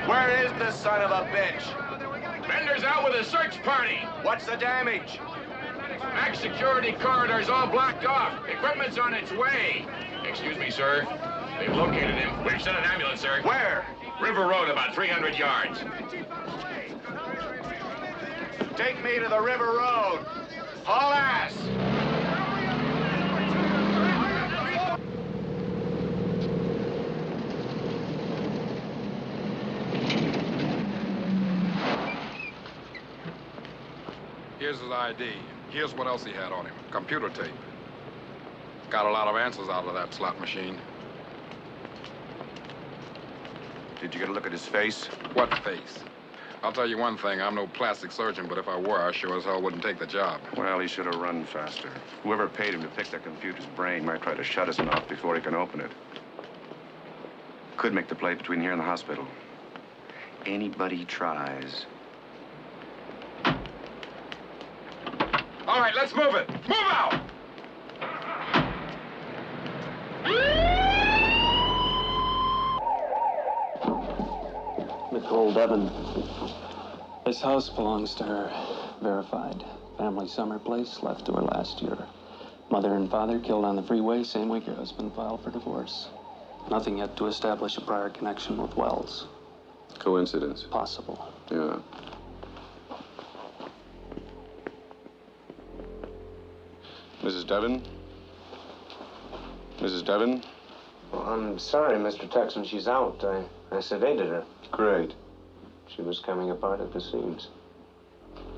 Where is this son of a bitch? Bender's out with a search party. What's the damage? Max security corridor's all blocked off. Equipment's on its way. Excuse me, sir. They've located him. We've sent an ambulance, sir. Where? River Road, about 300 yards. Take me to the River Road. Haul ass! Here's his ID. Here's what else he had on him. Computer tape. Got a lot of answers out of that slot machine. Did you get a look at his face? What face? I'll tell you one thing, I'm no plastic surgeon, but if I were, I sure as hell wouldn't take the job. Well, he should have run faster. Whoever paid him to pick the computer's brain might try to shut his mouth before he can open it. Could make the plate between here and the hospital. Anybody tries. All right, let's move it. Move out! Nicole Devon. This house belongs to her. Verified. Family summer place, left to her last year. Mother and father killed on the freeway, same week her husband filed for divorce. Nothing yet to establish a prior connection with Wells. Coincidence? Possible. Yeah. Mrs. Devon? Mrs. Devon? Well, I'm sorry, Mr. Texan. She's out. I sedated her. Great. She was coming apart at the seams.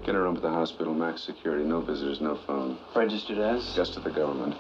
Get her home to the hospital. Max security. No visitors, no phone. Registered as? Just to the government.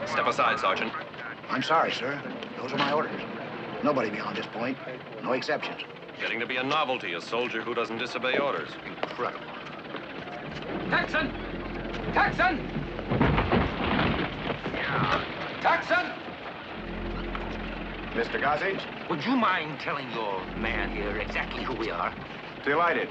Step aside, Sergeant. I'm sorry, sir. Those are my orders. Nobody beyond this point. No exceptions. Getting to be a novelty, a soldier who doesn't disobey orders. Incredible. Texan! Texan! Texan! Mr. Gossage? Would you mind telling your man here exactly who we are? Delighted.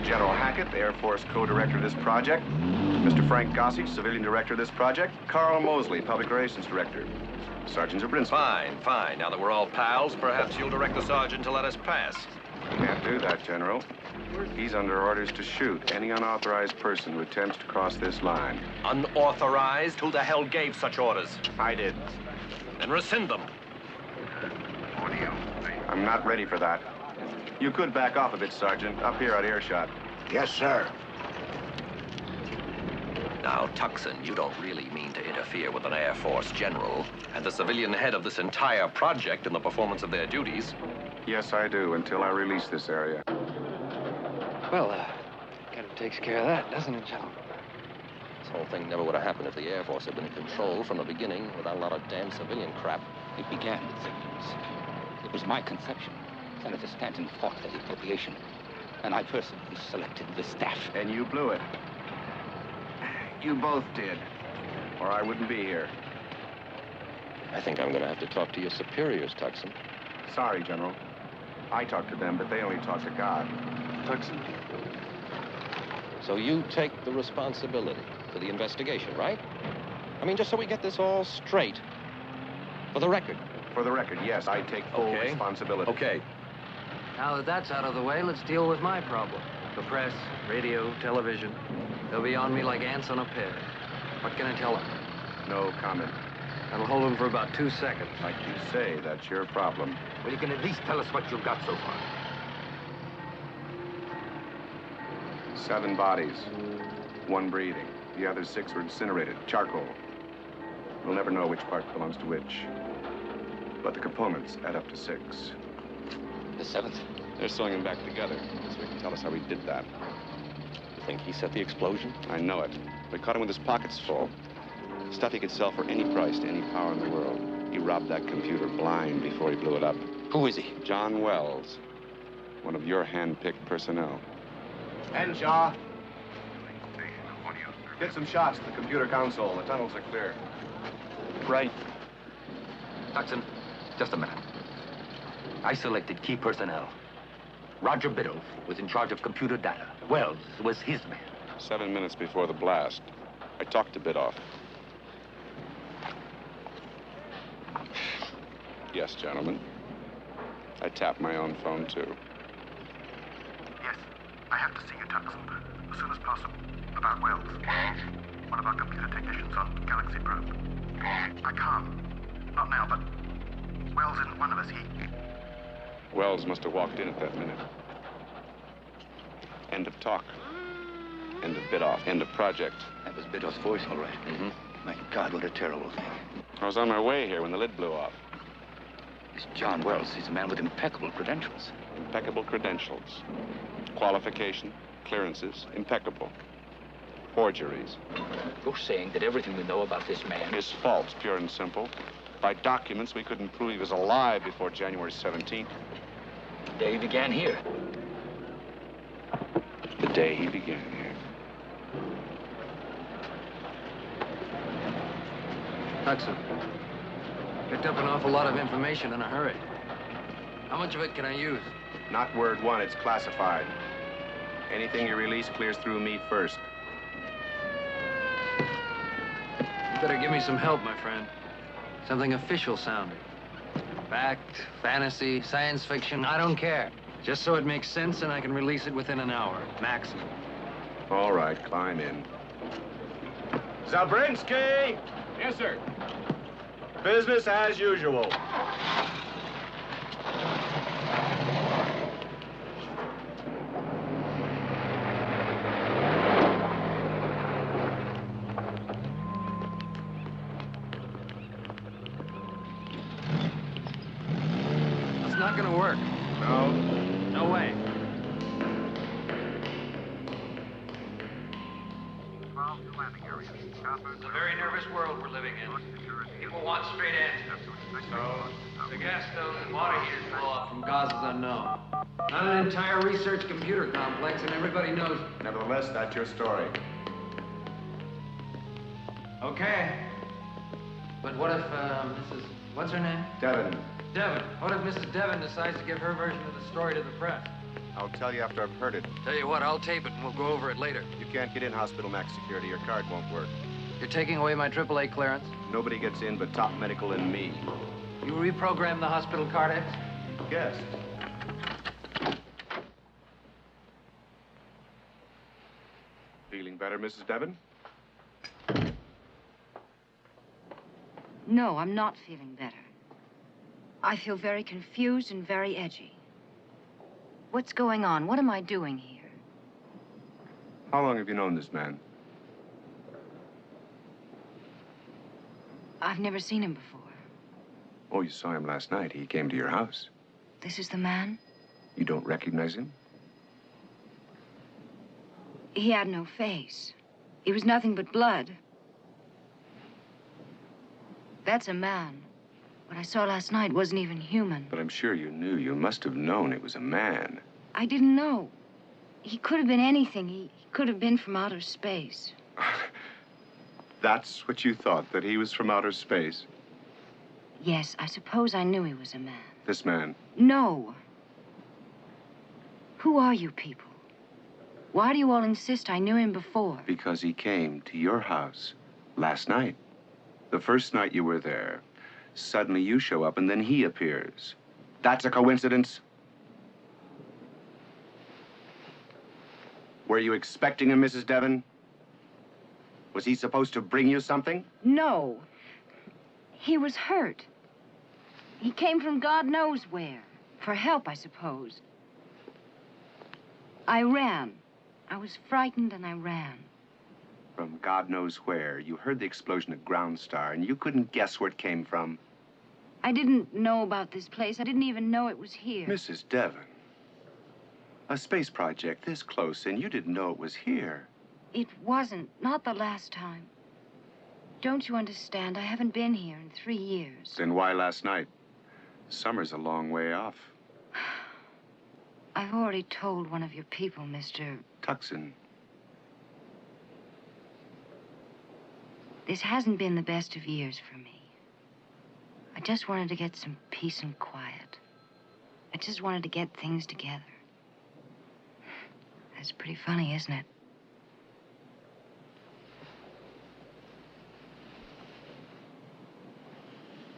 General Hackett, the Air Force co-director of this project. Mr. Frank Gossage, civilian director of this project. Carl Mosley, public relations director. Sergeant Zabrinski. Fine, fine. Now that we're all pals, perhaps you'll direct the sergeant to let us pass. Can't do that, General. He's under orders to shoot any unauthorized person who attempts to cross this line. Unauthorized? Who the hell gave such orders? I did. Then rescind them. I'm not ready for that. You could back off a bit, Sergeant. Up here at earshot. Yes, sir. Now, Tucson, you don't really mean to interfere with an Air Force general and the civilian head of this entire project in the performance of their duties. Yes, I do, until I release this area. Well, kind of takes care of that, doesn't it, General? This whole thing never would have happened if the Air Force had been in control from the beginning without a lot of damn civilian crap. It began with civilians. It was my conception. Senator Stanton fought for the appropriation, and I personally selected the staff. And you blew it. You both did. Or I wouldn't be here. I think I'm going to have to talk to your superiors, Tucson. Sorry, General. I talk to them, but they only talk to God. Tucson. So you take the responsibility for the investigation, right? I mean, just so we get this all straight. For the record. For the record, yes, I take full responsibility. Okay. Now that that's out of the way, let's deal with my problem. The press, radio, television. They'll be on me like ants on a pear. What can I tell them? No comment. That'll hold them for about 2 seconds. Like you say, that's your problem. Well, you can at least tell us what you've got so far. 7 bodies. 1 breathing. The other 6 were incinerated. Charcoal. We'll never know which part belongs to which. But the components add up to 6. The 7th? They're sewing them back together, so he can tell us how he did that. You think he set the explosion? I know it. We caught him with his pockets full. Stuff he could sell for any price to any power in the world. He robbed that computer blind before he blew it up. Who is he? John Wells. One of your hand-picked personnel. Henshaw. Get some shots at the computer console. The tunnels are clear. Right. Tucson, just a minute. I selected key personnel. Roger Biddle was in charge of computer data. Wells was his man. 7 minutes before the blast. I talked to Bidoff. Yes, gentlemen. I tapped my own phone, too. Yes, I have to see you, Tuxon, as soon as possible. About Wells. One of our computer technicians on Galaxy Probe. I can't. Not now, but Wells isn't one of us. He... Wells must have walked in at that minute. End of talk. End of Bidoff. End of project. That was Bidoff's voice, all right. Mm-hmm. My God, what a terrible thing. I was on my way here when the lid blew off. This John Wells, he's a man with impeccable credentials. Impeccable credentials. Qualification, clearances, impeccable. Forgeries. You're saying that everything we know about this man is false, pure and simple. By documents, we couldn't prove he was alive before January 17th. The day he began here. The day he began here. Tuxon. Picked up an awful lot of information in a hurry. How much of it can I use? Not word one, it's classified. Anything you release clears through me first. You better give me some help, my friend. Something official sounding. Fact, fantasy, science fiction, I don't care. Just so it makes sense and I can release it within an hour, maximum. All right, climb in. Zabrinsky! Yes, sir. Business as usual. It's not gonna work. No? No way. It's a very nervous world we're living in. People want straight answers. So, the gas stoves and water heaters blow up from causes unknown. Not an entire research computer complex, and everybody knows. Nevertheless, that's your story. Okay. But what if, Mrs. What's her name? Devin, Devin. What if Mrs. Devin decides to give her version of the story to the press? I'll tell you after I've heard it. Tell you what, I'll tape it and we'll go over it later. You can't get in Hospital Max security. Your card won't work. You're taking away my AAA clearance? Nobody gets in but top medical and me. You reprogrammed the hospital card X? Yes. Feeling better, Mrs. Devin? No, I'm not feeling better. I feel very confused and very edgy. What's going on? What am I doing here? How long have you known this man? I've never seen him before. Oh, you saw him last night. He came to your house. This is the man? You don't recognize him? He had no face. He was nothing but blood. That's a man. What I saw last night wasn't even human. But I'm sure you knew. You must have known it was a man. I didn't know. He could have been anything. He could have been from outer space. That's what you thought, that he was from outer space? Yes, I suppose I knew he was a man. This man? No. Who are you people? Why do you all insist I knew him before? Because he came to your house last night. The first night you were there. Suddenly you show up and then he appears. That's a coincidence? Were you expecting him, Mrs. Devon? Was he supposed to bring you something? No. He was hurt. He came from God knows where. For help, I suppose. I ran. I was frightened and I ran. From God knows where. You heard the explosion at Groundstar and you couldn't guess where it came from. I didn't know about this place. I didn't even know it was here. Mrs. Devon, a space project this close and you didn't know it was here. It wasn't. Not the last time. Don't you understand? I haven't been here in 3 years. Then why last night? Summer's a long way off. I've already told one of your people, Mr. Tuxon. This hasn't been the best of years for me. I just wanted to get some peace and quiet. I just wanted to get things together. That's pretty funny, isn't it?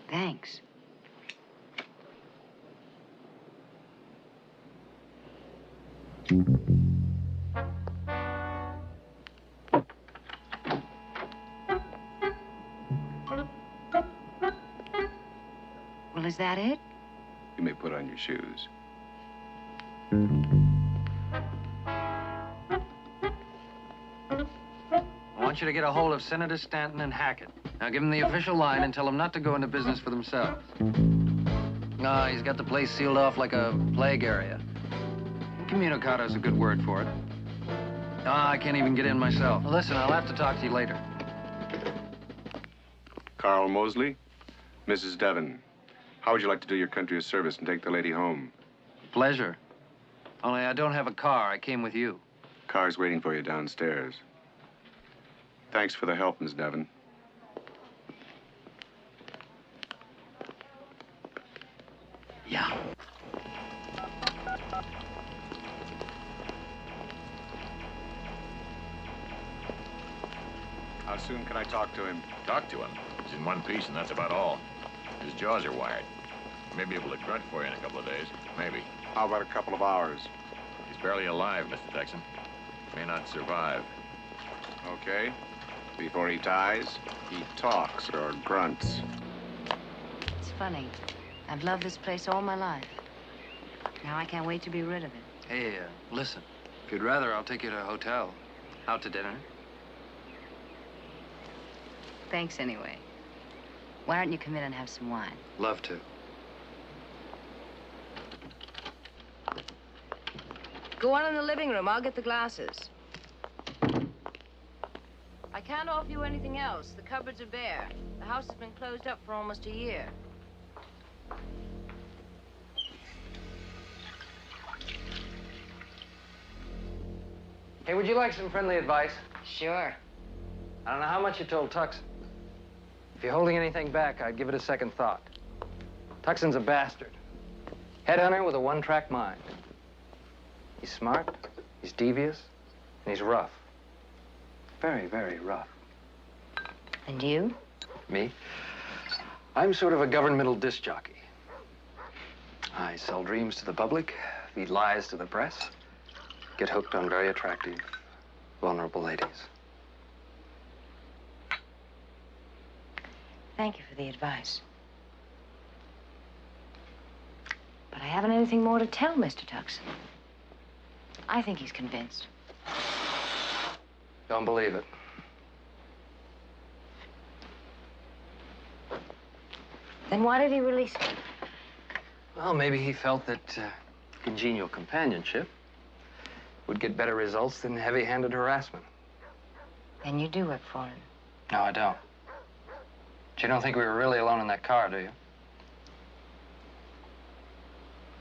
Thanks. Well, is that it? You may put on your shoes. I want you to get a hold of Senator Stanton and Hackett. Now give them the official line and tell them not to go into business for themselves. No, he's got the place sealed off like a plague area. Incommunicado is a good word for it. I can't even get in myself. Listen, I'll have to talk to you later. Carl Mosley, Mrs. Devon, how would you like to do your country a service and take the lady home? Pleasure. Only I don't have a car. I came with you. Car's waiting for you downstairs. Thanks for the help, Miss Devon. Yeah. How soon can I talk to him? Talk to him. He's in one piece, and that's about all. His jaws are wired. He may be able to grunt for you in a couple of days. Maybe. How about a couple of hours? He's barely alive, Mr. Texan. May not survive. Okay. Before he dies, he talks or grunts. It's funny. I've loved this place all my life. Now I can't wait to be rid of it. Hey, listen. If you'd rather, I'll take you to a hotel. Out to dinner. Thanks anyway. Why don't you come in and have some wine? Love to. Go on in the living room. I'll get the glasses. I can't offer you anything else. The cupboards are bare. The house has been closed up for almost a year. Hey, would you like some friendly advice? Sure. I don't know how much you told Tuxon. If you're holding anything back, I'd give it a second thought. Tuxon's a bastard. Headhunter with a one-track mind. He's smart, he's devious, and he's rough. Very, very rough. And you? Me? I'm sort of a governmental disc jockey. I sell dreams to the public, feed lies to the press, get hooked on very attractive, vulnerable ladies. Thank you for the advice. But I haven't anything more to tell Mr. Tuxon. I think he's convinced. Don't believe it. Then why did he release me? Well, maybe he felt that congenial companionship would get better results than heavy-handed harassment. And you do work for him. No, I don't. But you don't think we were really alone in that car, do you?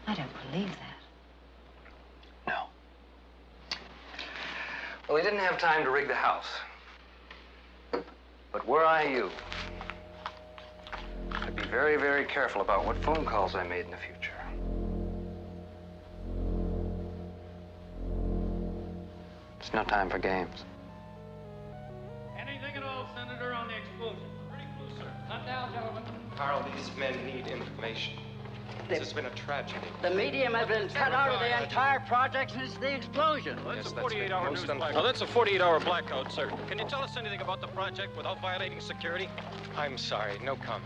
I don't believe that. No. Well, he didn't have time to rig the house. But were I you, I'd be very, very careful about what phone calls I made in the future. It's no time for games. Anything at all, Senator, on the explosion? Pretty close, sir. Not now, gentlemen. Carl, these men need information. This has been a tragedy. The medium has been cut out of the entire project since the explosion. Well, that's Yes, a that's 48-hour most news unfortunate. blackout. That's a 48-hour blackout, sir. Can you tell us anything about the project without violating security? I'm sorry, no comment.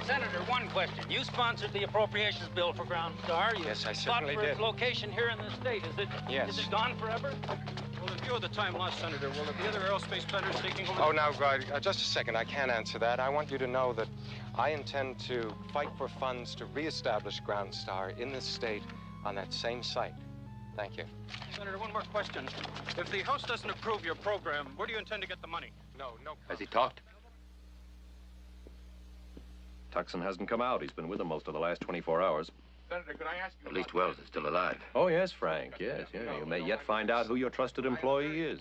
Senator, one question. You sponsored the appropriations bill for Groundstar. You Yes, I fought certainly for did. its location here in the state. Is it? Yes. Is it gone forever? Well, in view of the time lost, Senator, will there be other aerospace planners taking over? Oh, now, just a second. I can't answer that. I want you to know that I intend to fight for funds to reestablish Groundstar in this state on that same site. Thank you. Senator, one more question. If the House doesn't approve your program, where do you intend to get the money? No. Has he talked? Tuxon hasn't come out. He's been with them most of the last 24 hours. Senator, could I ask you... At least Wells is still alive. Oh, yes, Frank, yes. You may yet find out who your trusted employee is.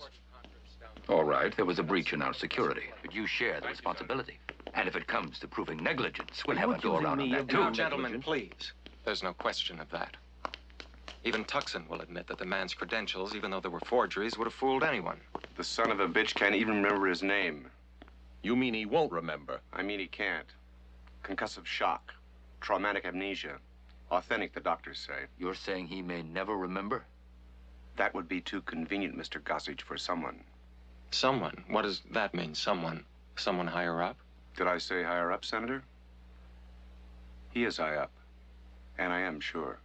All right, there was a breach in our security, but you share the responsibility. And if it comes to proving negligence, we'll have a go around on that, too. Now, gentlemen, please. There's no question of that. Even Tuxon will admit that the man's credentials, even though they were forgeries, would have fooled anyone. The son of a bitch can't even remember his name. You mean he won't remember? I mean he can't. Concussive shock. Traumatic amnesia. Authentic, the doctors say. You're saying he may never remember? That would be too convenient, Mr. Gossage, for someone. Someone? What does that mean, someone? Someone higher up? Did I say higher up, Senator? He is high up. And I am sure.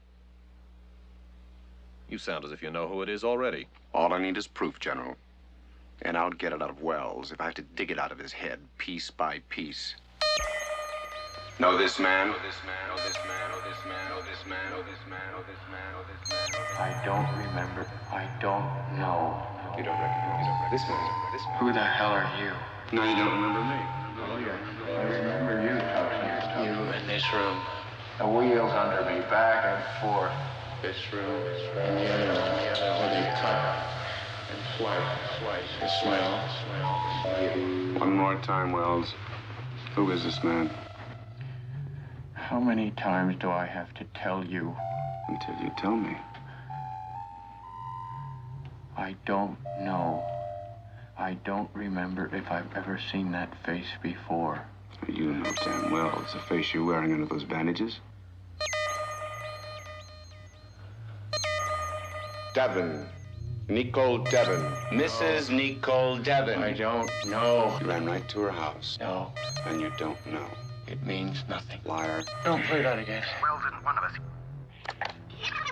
You sound as if you know who it is already. All I need is proof, General. And I'll get it out of Wells if I have to dig it out of his head, piece by piece. Know this man? Know this man, know this man, know this man, know this man, know this man, know this man, know this man. I don't remember. I don't know. You don't recognize this man. This man. Who the hell are you? No, you don't remember me. Oh, yeah. I remember you, Tuxton. You in this room. The wheels under me, back and forth. This room, and the other where they cut and slice, and smell. One more time, Wells. Who is this man? How many times do I have to tell you? Until you tell me. I don't know. I don't remember if I've ever seen that face before. You know damn well it's the face you're wearing under those bandages. Devon. Nicole Devon. Mrs. Nicole Devon. I don't know. You ran right to her house. No. And you don't know. It means nothing. Liar. Don't play that again. Wells isn't one of us.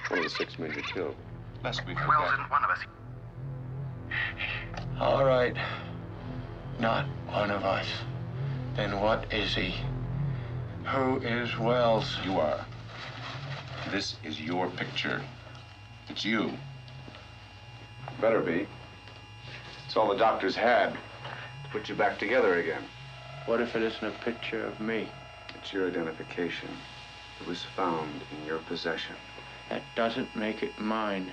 One of the 6 men you killed. Lest we Wells forget. isn't one of us. All right. Not one of us. Then what is he? Who is Wells? You are. This is your picture. It's you. Better be. It's all the doctors had to put you back together again. What if it isn't a picture of me? It's your identification. It was found in your possession. That doesn't make it mine.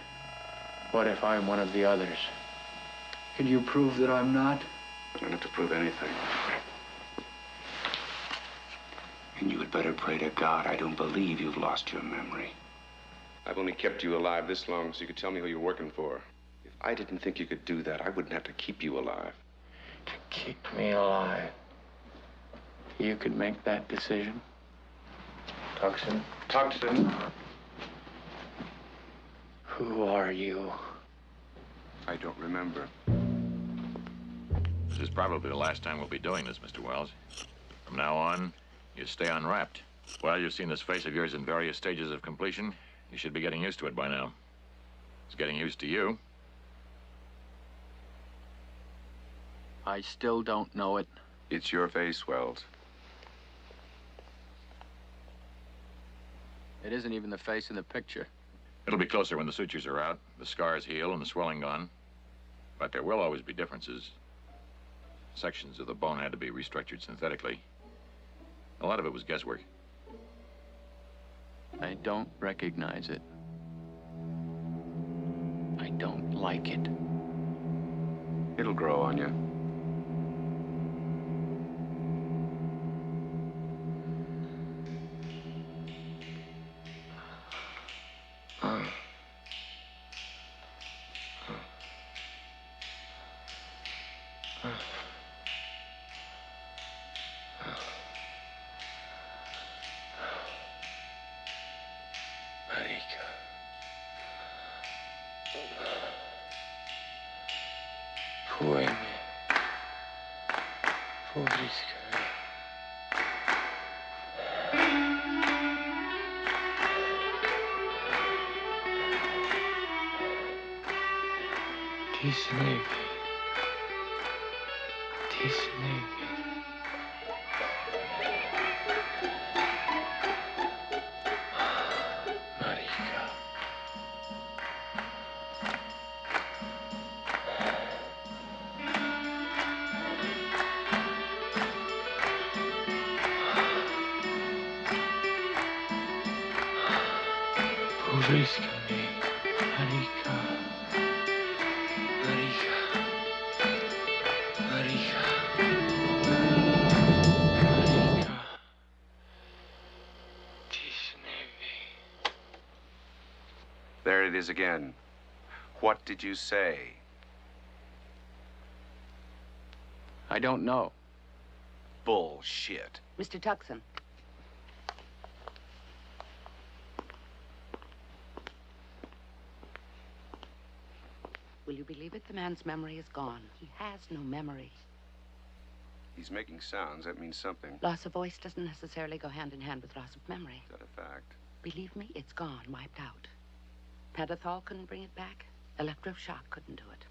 What if I'm one of the others? Can you prove that I'm not? I don't have to prove anything. And you had better pray to God I don't believe you've lost your memory. I've only kept you alive this long so you could tell me who you're working for. If I didn't think you could do that, I wouldn't have to keep you alive. To keep me alive. You could make that decision? Tuxton? Tuxton? Who are you? I don't remember. This is probably the last time we'll be doing this, Mr. Wells. From now on, you stay unwrapped. Well, you've seen this face of yours in various stages of completion. You should be getting used to it by now. It's getting used to you. I still don't know it. It's your face, Wells. It isn't even the face in the picture. It'll be closer when the sutures are out, the scars heal, and the swelling gone. But there will always be differences. Sections of the bone had to be restructured synthetically. A lot of it was guesswork. I don't recognize it. I don't like it. It'll grow on you. There it is again. What did you say? I don't know. Bullshit. Mr. Tuxton. Will you believe it? The man's memory is gone. He has no memory. He's making sounds. That means something. Loss of voice doesn't necessarily go hand in hand with loss of memory. Is that a fact? Believe me, it's gone, wiped out. Pentothal couldn't bring it back. Electroshock couldn't do it.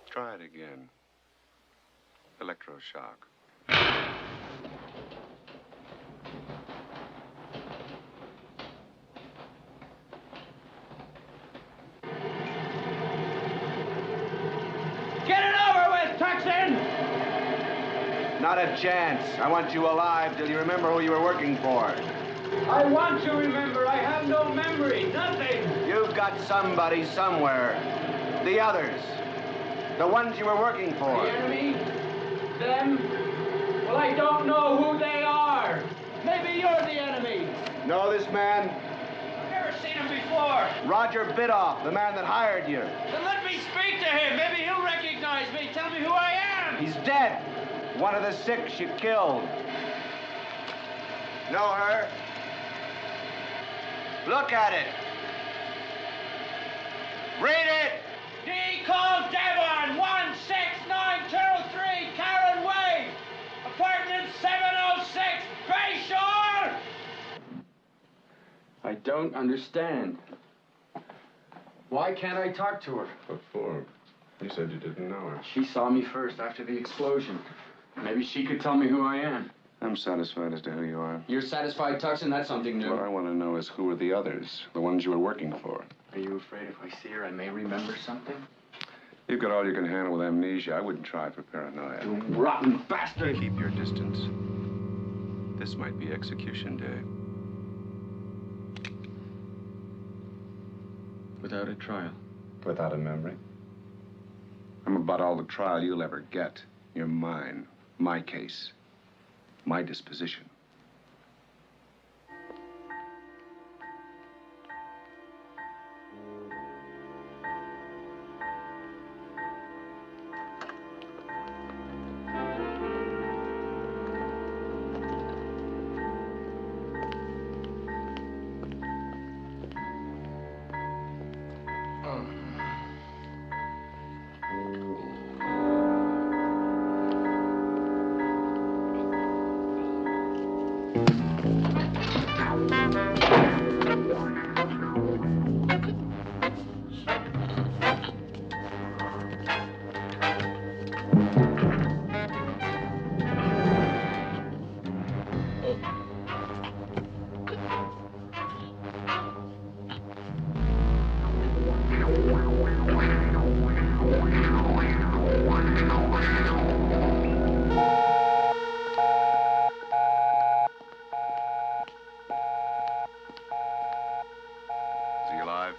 Try it again. Electroshock. Get it over with, Tuxton! Not a chance. I want you alive till you remember who you were working for. I want to remember. I have no memory. Nothing. You've got somebody somewhere. The others. The ones you were working for. The enemy? Them? Well, I don't know who they are. Maybe you're the enemy. Know this man? I've never seen him before. Roger Bidoff, the man that hired you. Then let me speak to him. Maybe he'll recognize me. Tell me who I am. He's dead. One of the 6 you killed. Know her? Look at it. Read it. D. calls Devon, 16923 Karen Way, apartment 706, Bayshore! I don't understand. Why can't I talk to her? What for? You said you didn't know her. She saw me first after the explosion. Maybe she could tell me who I am. I'm satisfied as to who you are. You're satisfied, Tuxton? That's something new. What I want to know is who are the others, the ones you were working for. Are you afraid if I see her, I may remember something? You've got all you can handle with amnesia. I wouldn't try for paranoia. You rotten bastard! Keep your distance. This might be execution day. Without a trial. Without a memory. I'm about all the trial you'll ever get. You're mine. My case. My disposition. Is he alive?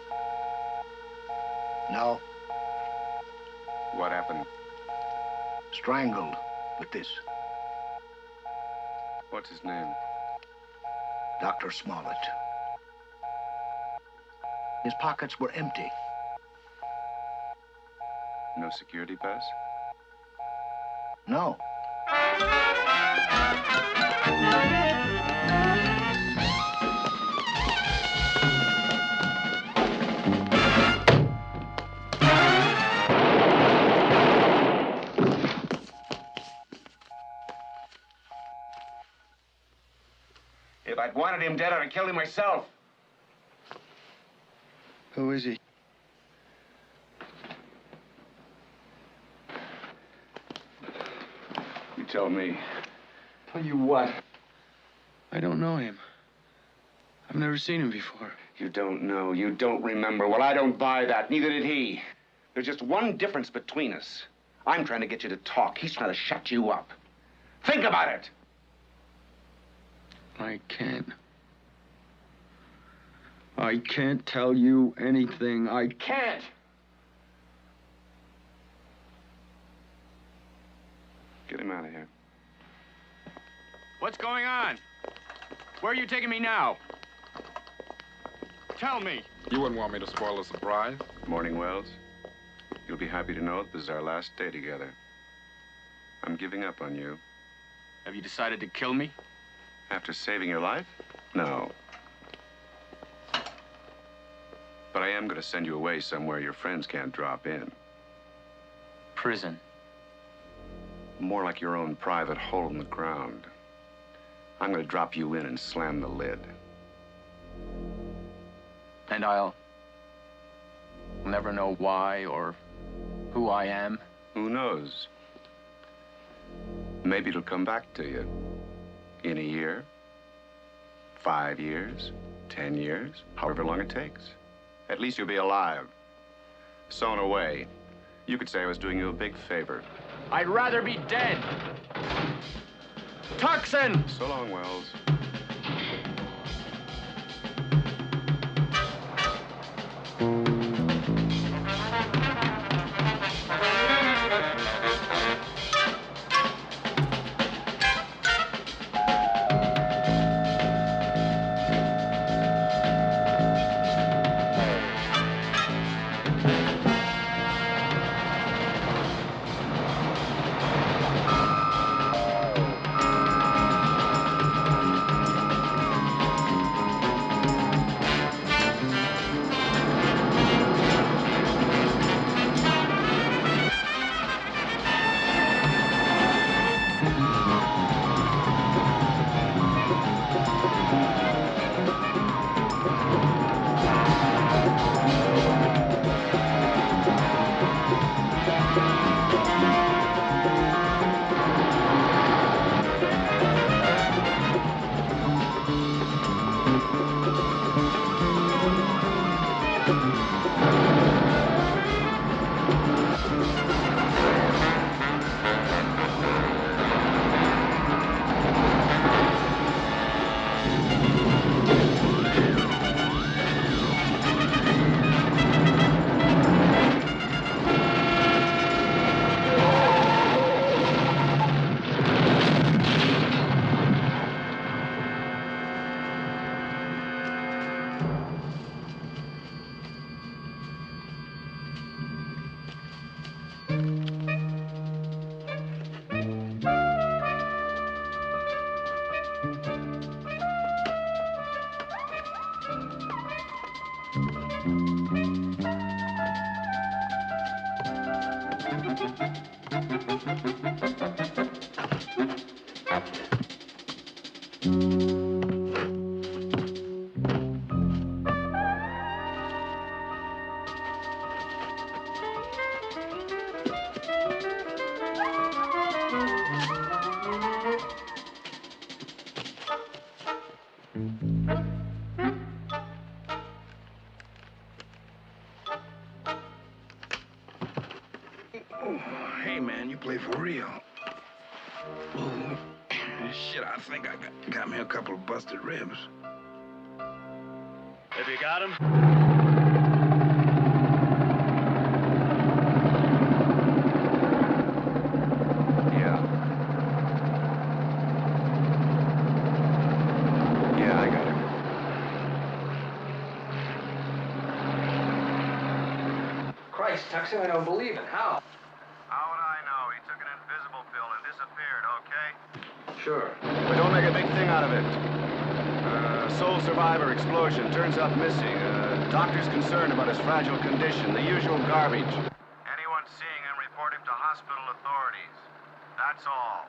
No. What happened? Strangled with this. What's his name? Dr. Smollett. His pockets were empty. No security pass? No. If I'd wanted him dead, I'd have killed him myself. Who is he? You tell me. Tell you what? I don't know him. I've never seen him before. You don't know. You don't remember. Well, I don't buy that. Neither did he. There's just one difference between us. I'm trying to get you to talk. He's trying to shut you up. Think about it. I can't. I can't tell you anything. I can't. Get him out of here. What's going on? Where are you taking me now? Tell me. You wouldn't want me to spoil the surprise? Morning, Wells. You'll be happy to know that this is our last day together. I'm giving up on you. Have you decided to kill me? After saving your life? No. But I am going to send you away somewhere your friends can't drop in. Prison. More like your own private hole in the ground. I'm going to drop you in and slam the lid. And I'll never know why or who I am. Who knows? Maybe it'll come back to you. In a year, 5 years, 10 years, however long it takes. At least you'll be alive. Sewn away. You could say I was doing you a big favor. I'd rather be dead. Tucson! So long, Wells. Hey, man, you play for real. Ooh, shit, I think I got me a couple of busted ribs. Have you got him? Yeah. Yeah, I got him. Christ, Tuxon, I don't believe it. How? How would I know? He took an invisible pill and disappeared, okay? Sure. But don't make a big thing out of it. Sole survivor explosion turns up missing. Doctor's concerned about his fragile condition. The usual garbage. Anyone seeing him, report him to hospital authorities. That's all.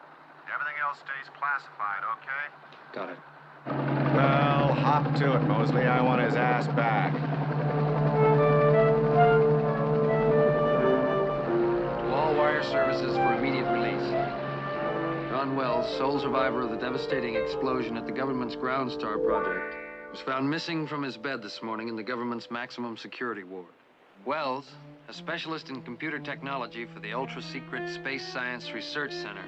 Everything else stays classified, okay? Got it. Well, hop to it, Mosley. I want his ass back. To all wire services for immediate release. John Wells, sole survivor of the devastating explosion at the government's Groundstar project, was found missing from his bed this morning in the government's maximum security ward. Wells, a specialist in computer technology for the ultra-secret Space Science Research Center,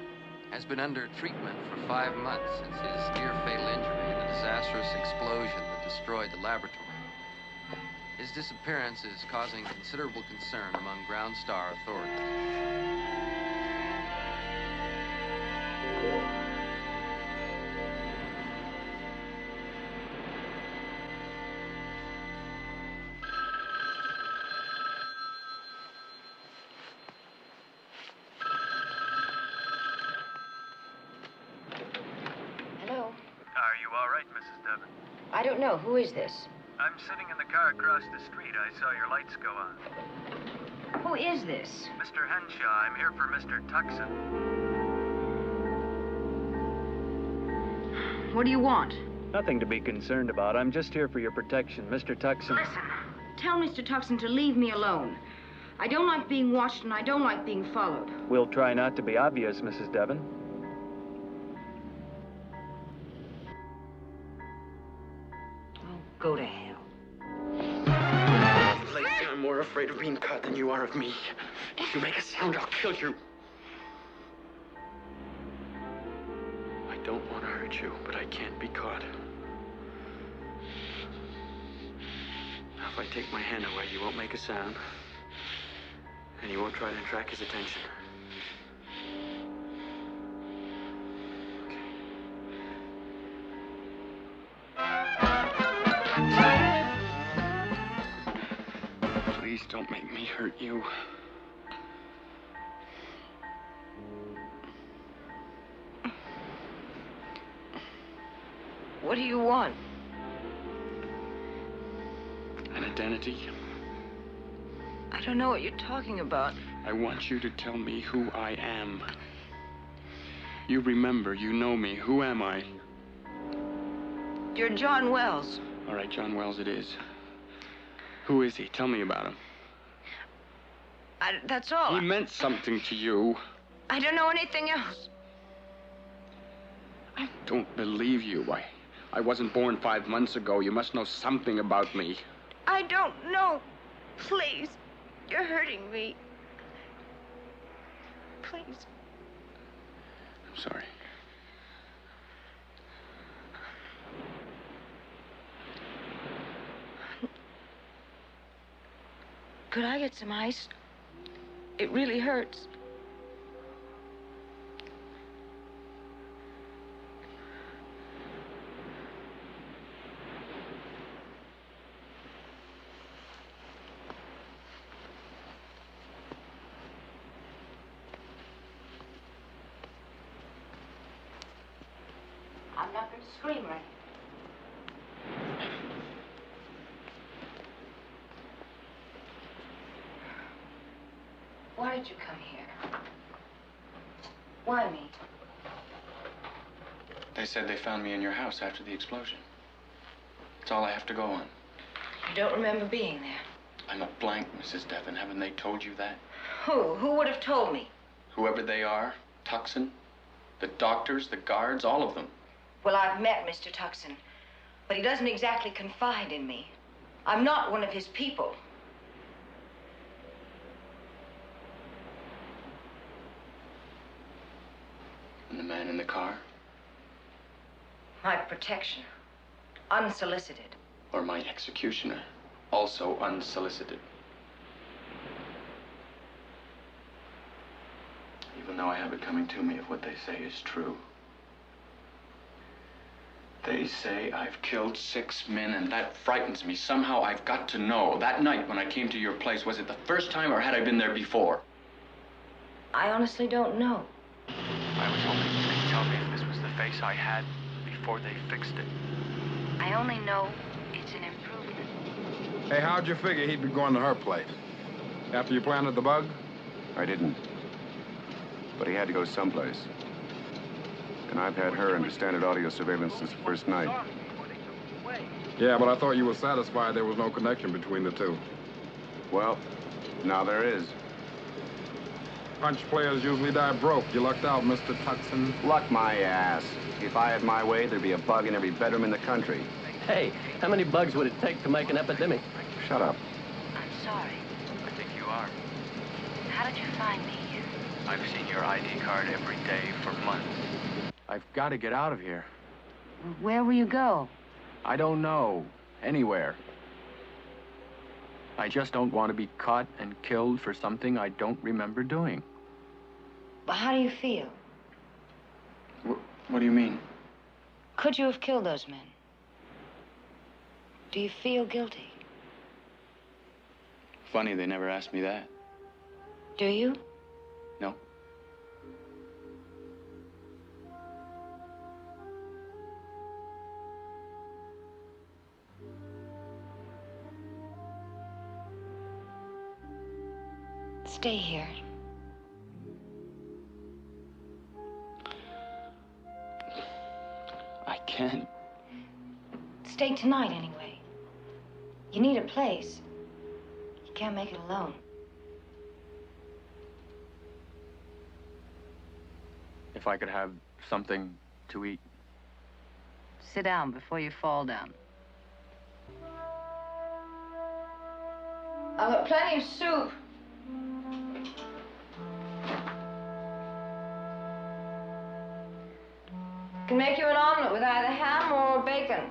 has been under treatment for 5 months since his near-fatal injury in the disastrous explosion that destroyed the laboratory. His disappearance is causing considerable concern among Groundstar authorities. Hello? Are you all right, Mrs. Devon? I don't know. Who is this? I'm sitting in the car across the street. I saw your lights go on. Who is this? Mr. Henshaw, I'm here for Mr. Tucson. What do you want? Nothing to be concerned about. I'm just here for your protection. Mr. Tucson. Listen, tell Mr. Tucson to leave me alone. I don't like being watched and I don't like being followed. We'll try not to be obvious, Mrs. Devon. Oh, go to hell. Lacey, I'm more afraid of being caught than you are of me. If you make a sound, I'll kill you. I don't want to hurt you, but I can't be caught. Now, if I take my hand away, you won't make a sound. And you won't try to attract his attention. Please don't make me hurt you. What do you want? An identity. I don't know what you're talking about. I want you to tell me who I am. You remember, you know me. Who am I? You're John Wells. All right, John Wells it is. Who is he? Tell me about him. That's all. He meant something to you. I don't know anything else. I don't believe you. I wasn't born 5 months ago. You must know something about me. I don't know. Please. You're hurting me. Please. I'm sorry. Could I get some ice? It really hurts. I'm not going to scream or anything. Why did you come here? Why me? They said they found me in your house after the explosion. That's all I have to go on. You don't remember being there. I'm a blank, Mrs. Devon. Haven't they told you that? Who? Who would have told me? Whoever they are, Tucson, the doctors, the guards, all of them. Well, I've met Mr. Tucson, but he doesn't exactly confide in me. I'm not one of his people. And the man in the car? My protection. Unsolicited. Or my executioner, also unsolicited. Even though I have it coming to me if what they say is true. They say I've killed 6 men, and that frightens me. Somehow I've got to know. That night when I came to your place, was it the first time or had I been there before? I honestly don't know. I was hoping you could tell me if this was the face I had before they fixed it. I only know it's an improvement. Hey, how'd you figure he'd be going to her place? After you planted the bug? I didn't. But he had to go someplace. And I've had her under standard audio surveillance since the first night. Yeah, but I thought you were satisfied there was no connection between the two. Well, now there is. Punch players usually die broke. You lucked out, Mr. Tucson. Luck my ass. If I had my way, there'd be a bug in every bedroom in the country. Hey, how many bugs would it take to make an epidemic? Shut up. I'm sorry. I think you are. How did you find me? I've seen your ID card every day for months. I've got to get out of here. Where will you go? I don't know. Anywhere. I just don't want to be caught and killed for something I don't remember doing. But how do you feel? What do you mean? Could you have killed those men? Do you feel guilty? Funny, they never asked me that. Do you? No. Stay here. I can't. Stay tonight, anyway. You need a place. You can't make it alone. If I could have something to eat. Sit down before you fall down. I've got plenty of soup. Can make you an omelet with either ham or bacon.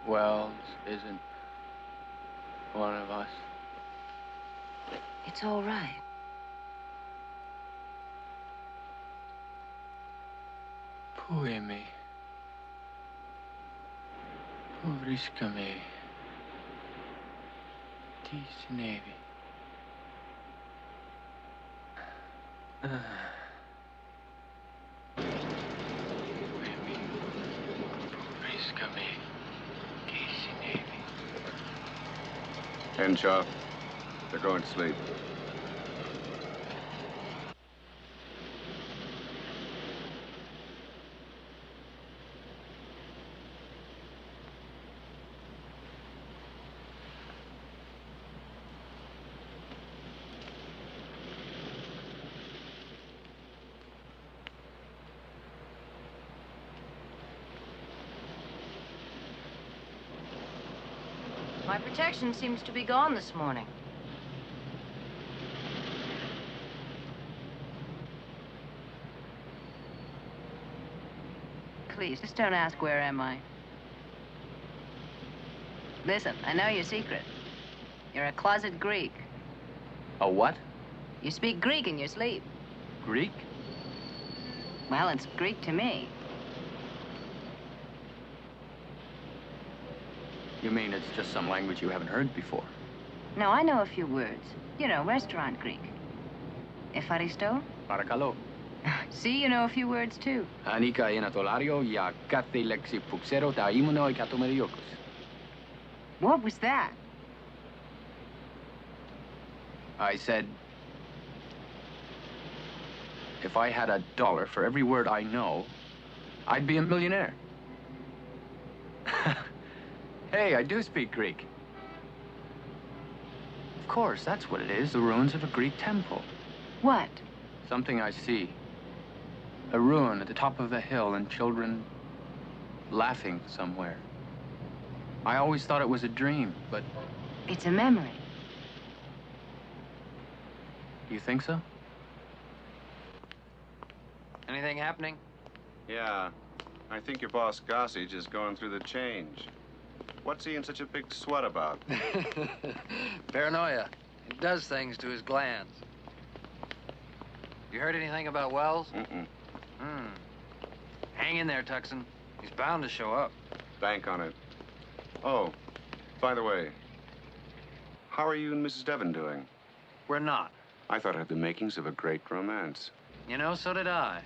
Wells isn't one of us. It's all right. Puemi. Povriscame. Tisnevi. Henshaw, they're going to sleep. My protection seems to be gone this morning. Please, just don't ask where am I. Listen, I know your secret. You're a closet Greek. A what? You speak Greek in your sleep. Greek? Well, it's Greek to me. You mean it's just some language you haven't heard before? No, I know a few words. You know, restaurant Greek. Efaristo? Parakalo. See, you know a few words, too. Anika inatolario ya kate lexi puxero ta imono ikatomeriokos. What was that? I said, if I had $1 for every word I know, I'd be a millionaire. Hey, I do speak Greek. Of course, that's what it is, the ruins of a Greek temple. What? Something I see. A ruin at the top of a hill and children laughing somewhere. I always thought it was a dream, but... It's a memory. You think so? Anything happening? Yeah. I think your boss Gossage is going through the change. What's he in such a big sweat about? Paranoia. He does things to his glands. You heard anything about Wells? Mm-mm. Hang in there, Tuxon. He's bound to show up. Bank on it. Oh, by the way, how are you and Mrs. Devon doing? We're not. I thought it had the makings of a great romance. You know, so did I.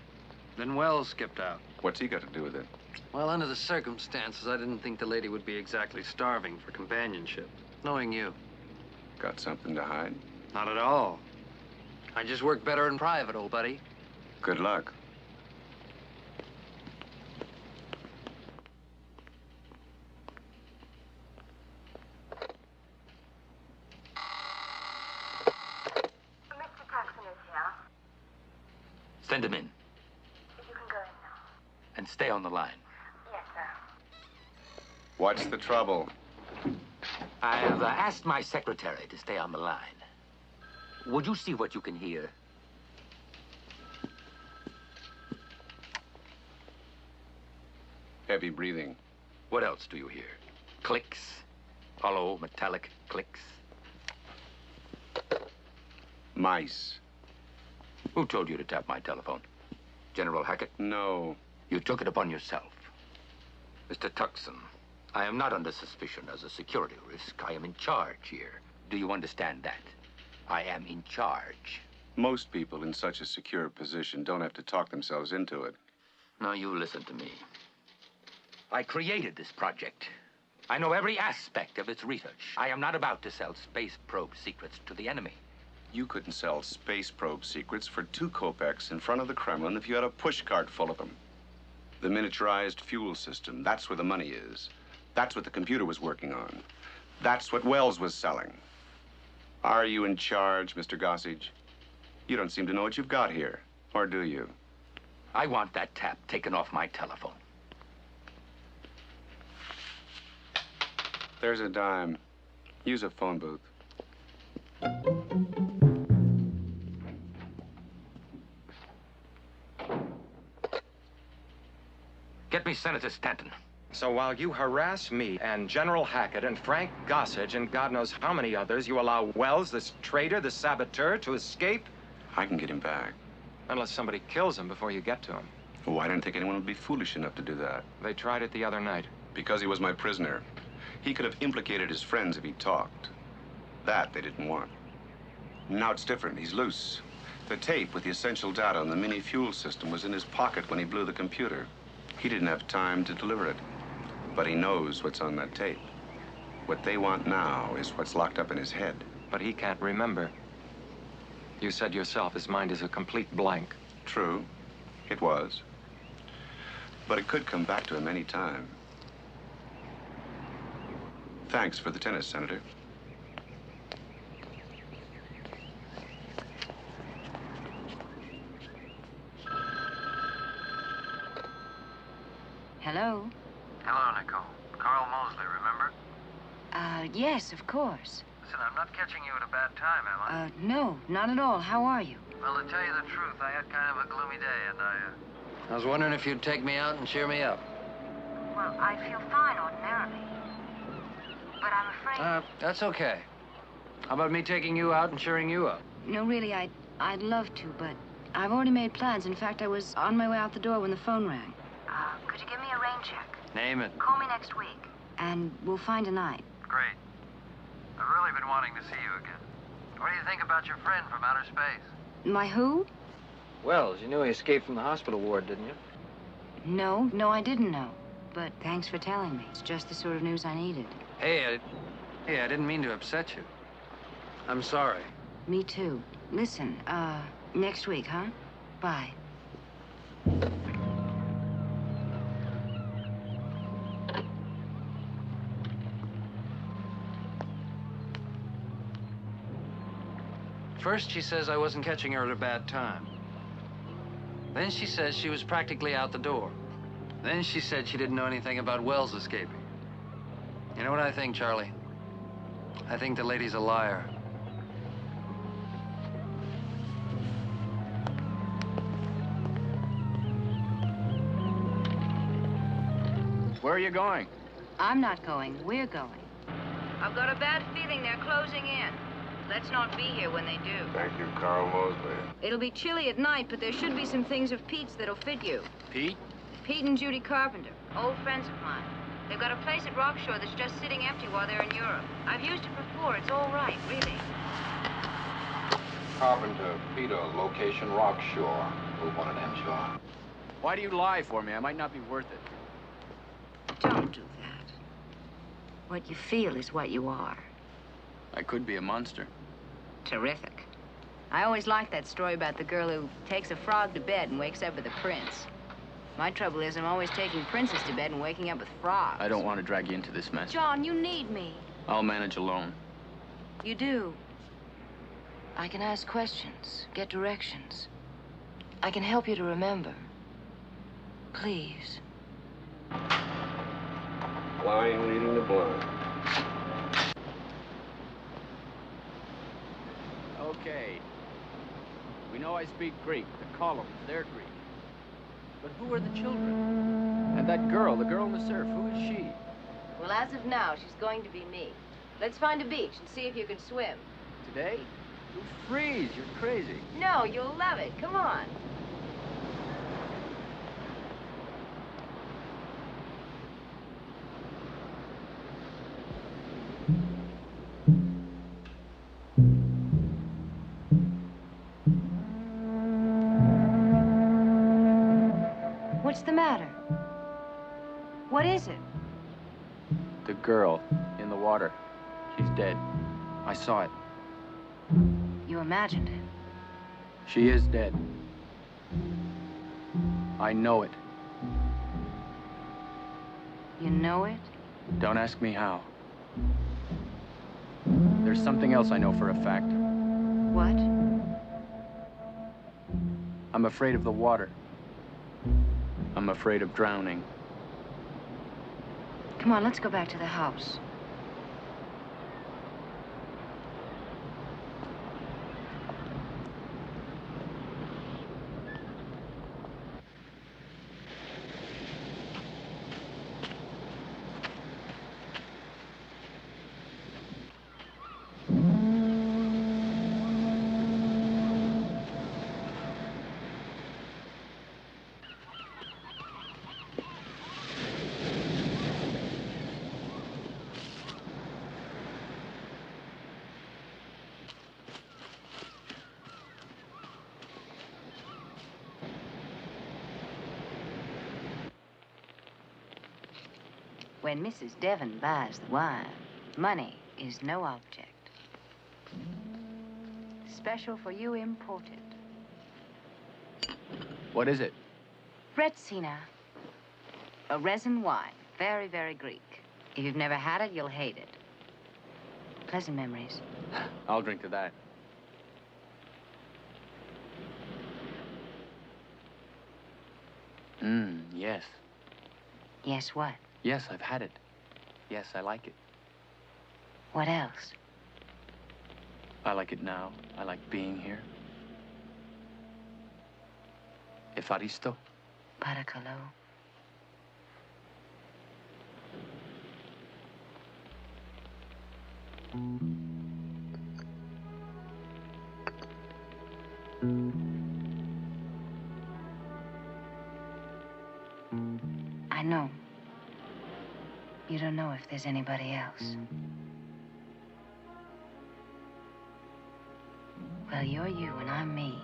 Then Wells skipped out. What's he got to do with it? Well, under the circumstances, I didn't think the lady would be exactly starving for companionship. Knowing you. Got something to hide? Not at all. I just work better in private, old buddy. Good luck. Mr. Tuxon is here. Send him in. You can go in now. And stay on the line. What's the trouble? I've asked my secretary to stay on the line. Would you see what you can hear? Heavy breathing. What else do you hear? Clicks? Hollow, metallic clicks? Mice. Who told you to tap my telephone? General Hackett? No. You took it upon yourself. Mr. Tucson, I am not under suspicion as a security risk. I am in charge here. Do you understand that? I am in charge. Most people in such a secure position don't have to talk themselves into it. Now you listen to me. I created this project. I know every aspect of its research. I am not about to sell space probe secrets to the enemy. You couldn't sell space probe secrets for 2 kopecks in front of the Kremlin if you had a pushcart full of them. The miniaturized fuel system, that's where the money is. That's what the computer was working on. That's what Wells was selling. Are you in charge, Mr. Gossage? You don't seem to know what you've got here, or do you? I want that tap taken off my telephone. There's a dime. Use a phone booth. Get me Senator Stanton. So while you harass me and General Hackett and Frank Gossage and God knows how many others, you allow Wells, this traitor, this saboteur, to escape? I can get him back. Unless somebody kills him before you get to him. Oh, I didn't think anyone would be foolish enough to do that. They tried it the other night. Because he was my prisoner. He could have implicated his friends if he talked. That they didn't want. Now it's different. He's loose. The tape with the essential data on the mini fuel system was in his pocket when he blew the computer. He didn't have time to deliver it. But he knows what's on that tape. What they want now is what's locked up in his head. But he can't remember. You said yourself his mind is a complete blank. True. It was. But it could come back to him any time. Thanks for the tennis, Senator. Hello? Hello, Nicole. Carl Mosley, remember? Yes, of course. Listen, I'm not catching you at a bad time, am I? No, not at all. How are you? Well, to tell you the truth, I had kind of a gloomy day, and I was wondering if you'd take me out and cheer me up. Well, I feel fine ordinarily. But I'm afraid... That's okay. How about me taking you out and cheering you up? No, really, I'd love to, but I've already made plans. In fact, I was on my way out the door when the phone rang. Could you give me a rain check? Name it. Call me next week, and we'll find a night. great. I've really been wanting to see you again. What do you think about your friend from outer space? My who? Wells, you knew he escaped from the hospital ward, didn't you? No, I didn't know. But thanks for telling me. It's just the sort of news I needed. Hey, I didn't mean to upset you. I'm sorry. Me too. Listen, next week, huh? Bye. First, she says I wasn't catching her at a bad time. Then she says she was practically out the door. Then she said she didn't know anything about Wells escaping. You know what I think, Charlie? I think the lady's a liar. Where are you going? I'm not going. We're going. I've got a bad feeling they're closing in. Let's not be here when they do. Thank you, Carl Mosley. It'll be chilly at night, but there should be some things of Pete's that'll fit you. Pete? Pete and Judy Carpenter, old friends of mine. They've got a place at Rockshore that's just sitting empty while they're in Europe. I've used it before. It's all right, really. Carpenter, Peter, location Rockshore. Move on an Henshaw. Why do you lie for me? I might not be worth it. Don't do that. What you feel is what you are. I could be a monster. Terrific. I always liked that story about the girl who takes a frog to bed and wakes up with a prince. My trouble is I'm always taking princes to bed and waking up with frogs. I don't want to drag you into this mess. John, you need me. I'll manage alone. You do. I can ask questions, get directions. I can help you to remember. Please. blind leading the blind. Okay. We know I speak Greek. The columns, they're Greek. But who are the children? And that girl, the girl in the surf, who is she? Well, as of now, she's going to be me. Let's find a beach and see if you can swim. Today? You'll freeze. You're crazy. No, you'll love it. Come on. What's the matter? What is it? The girl in the water. She's dead. I saw it. You imagined it. She is dead. I know it. You know it? Don't ask me how. There's something else I know for a fact. What? I'm afraid of the water. I'm afraid of drowning. Come on, let's go back to the house. When Mrs. Devon buys the wine, money is no object. Special for you imported. What is it? Retsina. A resin wine. Very, very Greek. If you've never had it, you'll hate it. Pleasant memories. I'll drink to that. Yes. Yes, what? Yes, I've had it. Yes, I like it. What else? I like it now. I like being here. Efaristo. Paracalo. I know. You don't know if there's anybody else. Well, you're you and I'm me.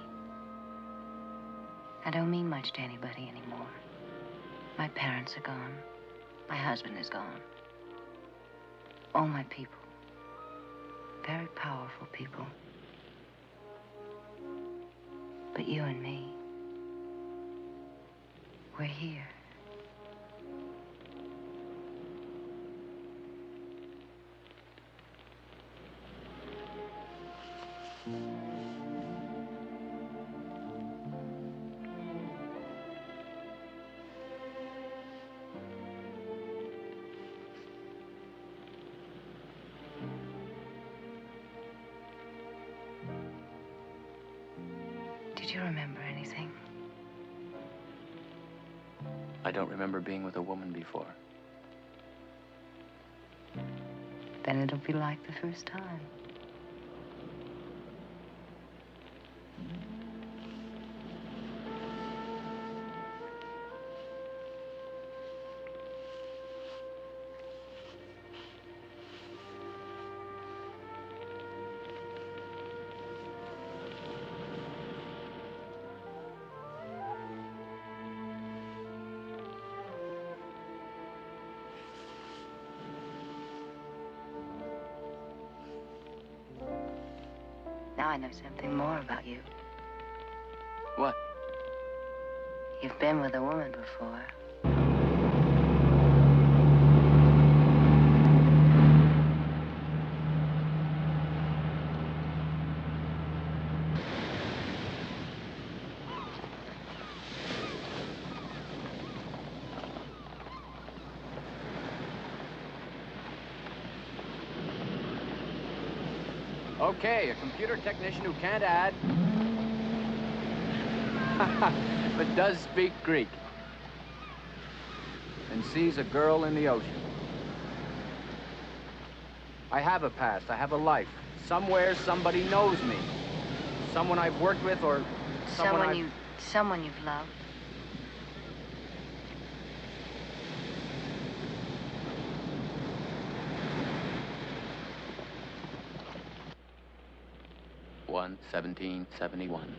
I don't mean much to anybody anymore. My parents are gone. My husband is gone. All my people. Very powerful people. But you and me, we're here. Did you remember anything? I don't remember being with a woman before. Then it'll be like the first time. Now I know something more about you. What? You've been with a woman before. Okay, a computer technician who can't add, but does speak Greek. And sees a girl in the ocean. I have a past, I have a life. Somewhere somebody knows me. Someone I've worked with or someone you've loved. One 1771.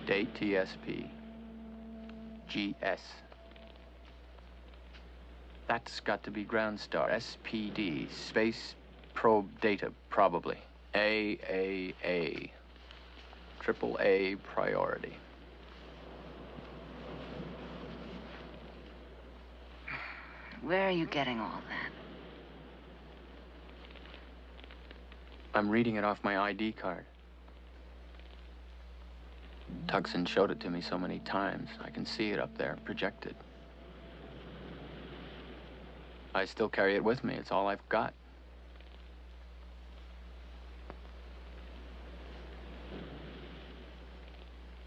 Date TSP. GS. That's got to be Groundstar. SPD. Space probe data, probably. AAA. AAA priority. Where are you getting all that? I'm reading it off my ID card. Tucson showed it to me so many times. I can see it up there, projected. I still carry it with me. It's all I've got.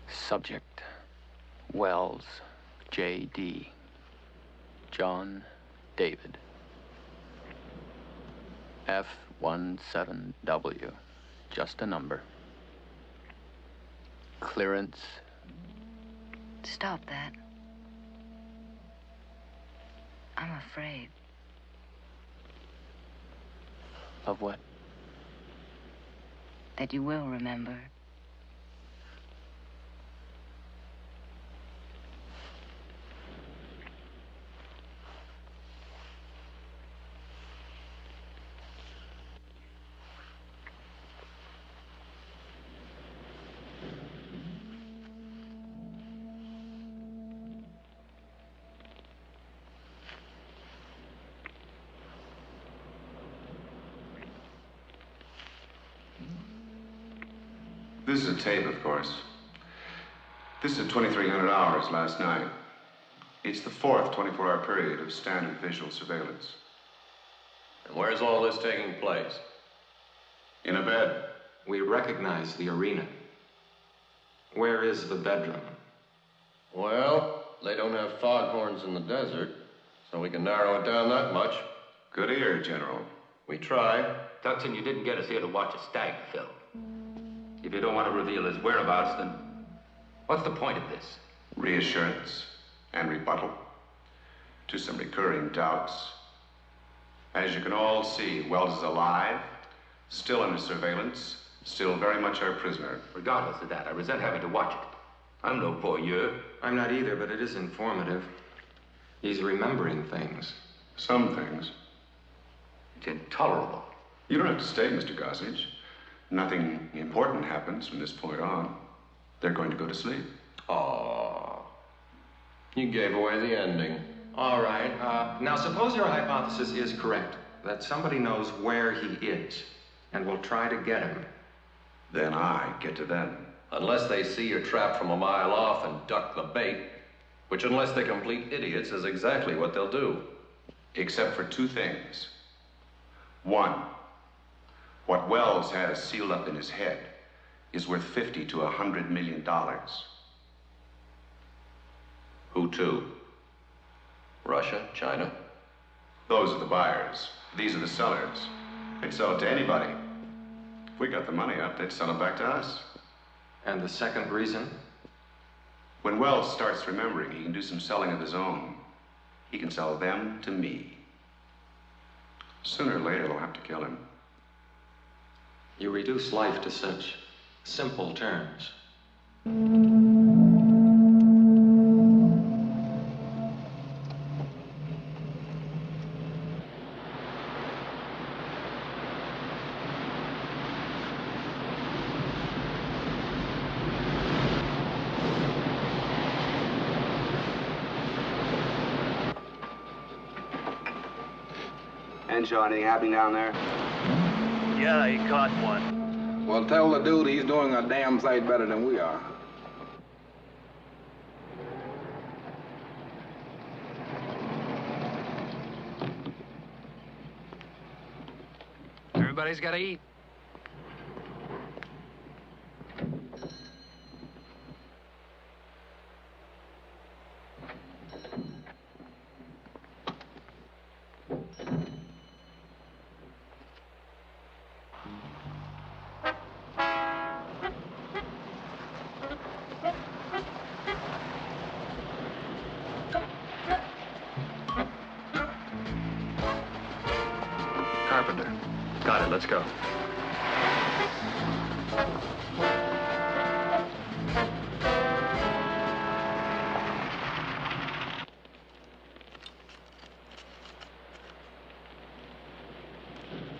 Subject, Wells, J.D., John David, F17W, just a number. Clearance. Stop that. I'm afraid. Of what? That you will remember. This is a tape, of course. This is 2,300 hours last night. It's the fourth 24-hour period of standard visual surveillance. And where's all this taking place? In a bed. We recognize the arena. Where is the bedroom? Well, they don't have foghorns in the desert, so we can narrow it down that much. Good ear, General. We try. Tucson, you didn't get us here to watch a stag film. If you don't want to reveal his whereabouts, then what's the point of this? Reassurance and rebuttal to some recurring doubts. As you can all see, Wells is alive, still under surveillance, still very much our prisoner. Regardless of that, I resent having to watch it. I'm no voyeur. I'm not either, but it is informative. He's remembering things. Some things. It's intolerable. You don't have to stay, Mr. Gossage. Nothing important happens from this point on. They're going to go to sleep. Aww. You gave away the ending. All right. Now, suppose your hypothesis is correct, that somebody knows where he is, and will try to get him. Then I get to them. Unless they see you're trapped from a mile off and duck the bait, which, unless they're complete idiots, is exactly what they'll do. Except for two things. One, what Wells had sealed up in his head is worth $50 to $100 million. Who to? Russia? China? Those are the buyers. These are the sellers. They'd sell it to anybody. If we got the money up, they'd sell it back to us. And the second reason? When Wells starts remembering, he can do some selling of his own. He can sell them to me. Sooner or later, they'll have to kill him. You reduce life to such simple terms. Henshaw, anything happening down there? Yeah, he caught one. Well, tell the dude he's doing a damn sight better than we are. Everybody's got to eat. Got it. Let's go.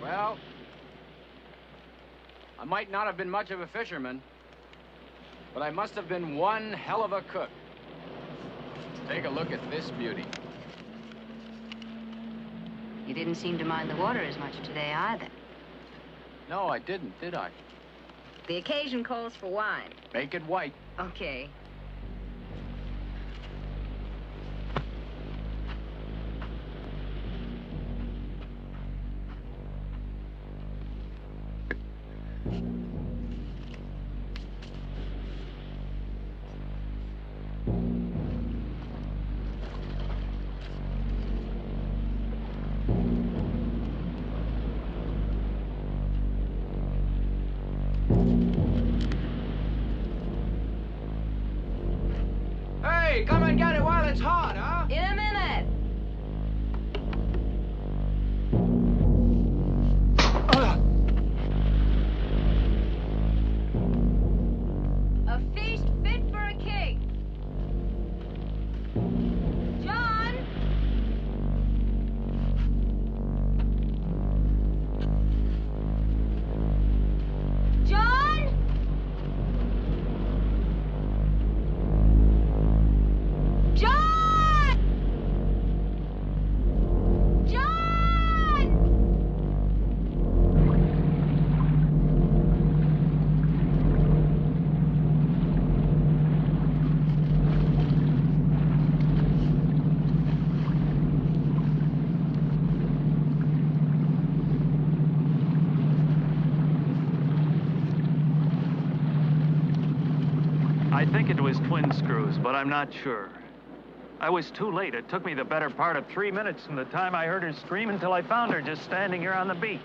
Well, I might not have been much of a fisherman, but I must have been one hell of a cook. Take a look at this beauty. You didn't seem to mind the water as much today either. No, I didn't, did I? The occasion calls for wine. Make it white. Okay. Hey, come and get it while it's hot, huh? In a minute. A feast fit for a king. John! John! John! John! I think it was twin screws, but I'm not sure. I was too late. It took me the better part of 3 minutes from the time I heard her scream until I found her just standing here on the beach.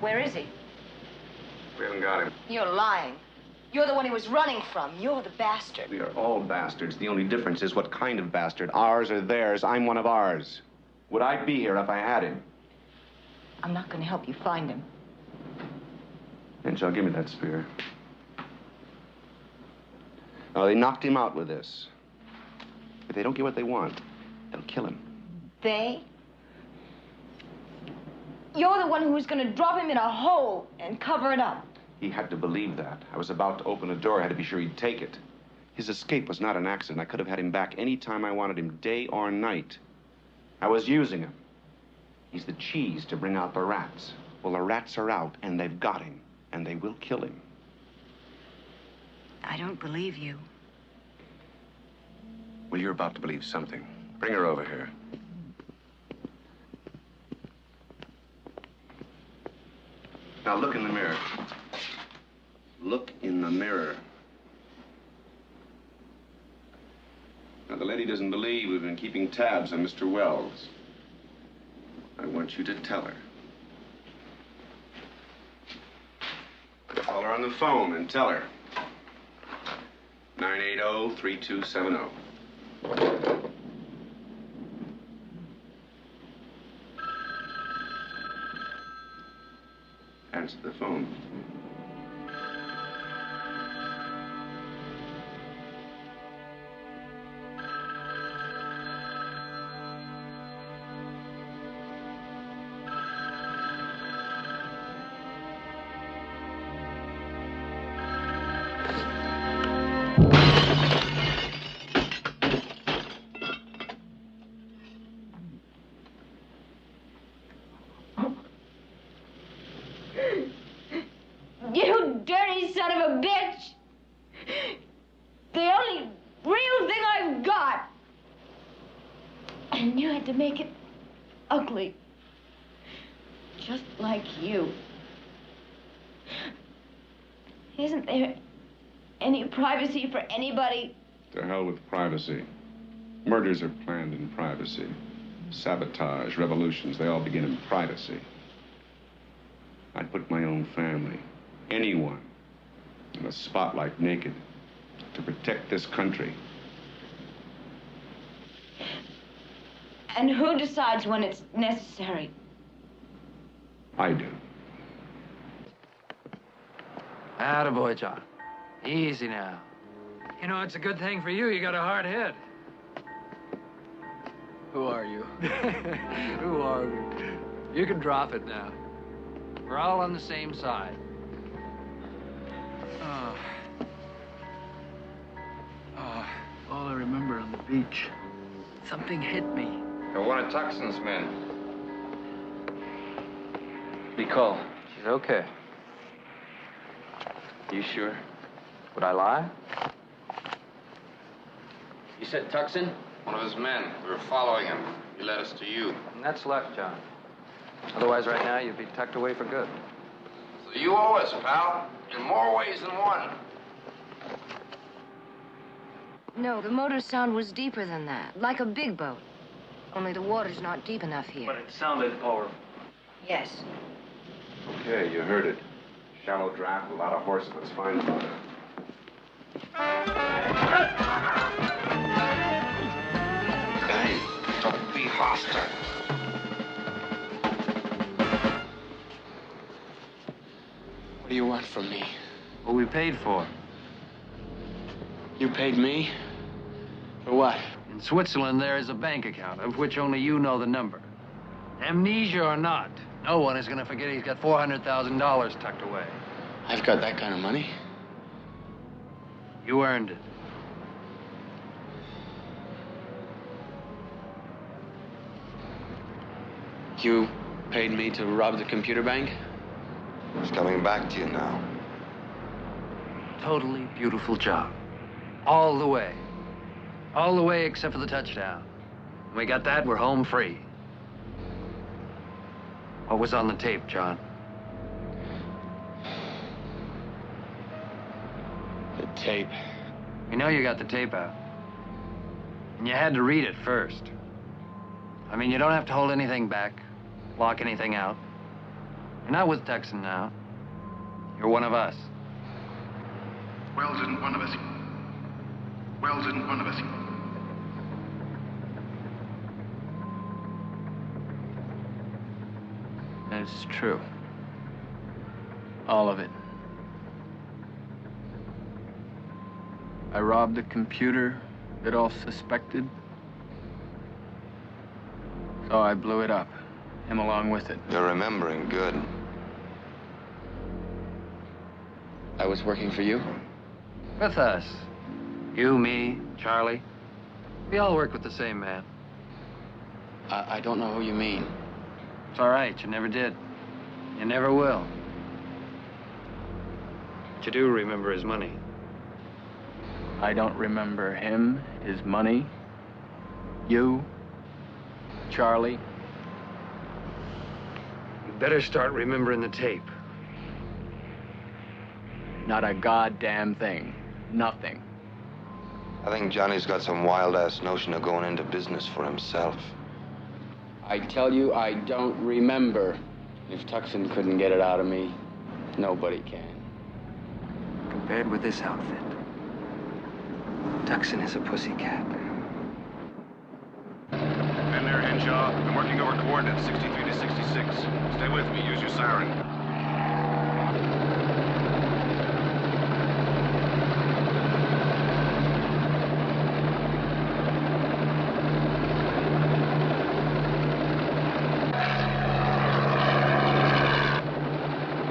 Where is he? We haven't got him. You're lying. You're the one he was running from. You're the bastard. We are all bastards. The only difference is what kind of bastard. Ours or theirs. I'm one of ours. Would I be here if I had him? I'm not going to help you find him. And shall give me that spear. Now, they knocked him out with this. If they don't get what they want, they'll kill him. They? You're the one who was going to drop him in a hole and cover it up. He had to believe that. I was about to open a door. I had to be sure he'd take it. His escape was not an accident. I could have had him back any time I wanted him, day or night. I was using him. He's the cheese to bring out the rats. Well, the rats are out, and they've got him, and they will kill him. I don't believe you. Well, you're about to believe something. Bring her over here. Now, look in the mirror. Look in the mirror. Now, the lady doesn't believe we've been keeping tabs on Mr. Wells. I want you to tell her. Call her on the phone and tell her. 980-3270. Answer the phone. You dirty son of a bitch! The only real thing I've got! And you had to make it ugly. Just like you. Isn't there any privacy for anybody? To hell with privacy. Murders are planned in privacy. sabotage, revolutions, they all begin in privacy. I'd put my own family, anyone, in the spotlight naked to protect this country. And who decides when it's necessary? I do. Attaboy, John. Easy now. You know, it's a good thing for you. You got a hard head. Who are you? Who are we? You can drop it now. We're all on the same side. All I remember on the beach, something hit me. You're one of Tuckson's men. Nicole. She's okay. You sure? Would I lie? You said Tucson? One of his men. We were following him. He led us to you. And that's luck, John. Otherwise, right now, you'd be tucked away for good. So you owe us, pal. In more ways than one. No, the motor sound was deeper than that, like a big boat. Only the water's not deep enough here. But it sounded powerful. Yes. Okay, you heard it. Shallow draft, a lot of horses. Let's find them. Hey, don't be hostile. What do you want from me? What we paid for. You paid me? For what? In Switzerland, there is a bank account, of which only you know the number. Amnesia or not, no one is going to forget he's got $400,000 tucked away. I've got that kind of money. You earned it. You paid me to rob the computer bank? It's coming back to you now. Totally beautiful job. All the way. All the way except for the touchdown. When we got that, we're home free. What was on the tape, John? The tape. We know you got the tape out. And you had to read it first. I mean, you don't have to hold anything back, lock anything out. You're not with Tucson now. You're one of us. Wells isn't one of us. Wells isn't one of us. That's true. All of it. I robbed the computer that all suspected. So I blew it up. Him along with it. You're remembering good. I was working for you? With us. You, me, Charlie. We all work with the same man. I don't know who you mean. It's all right. You never did. You never will. But you do remember his money. I don't remember him, his money, you, Charlie. You better start remembering the tape. Not a goddamn thing. Nothing. I think Johnny's got some wild-ass notion of going into business for himself. I tell you, I don't remember. If Tucson couldn't get it out of me, nobody can. Compared with this outfit, Tucson is a pussycat. Men there, Henshaw. I'm working over coordinates 63 to 66. Stay with me. Use your siren.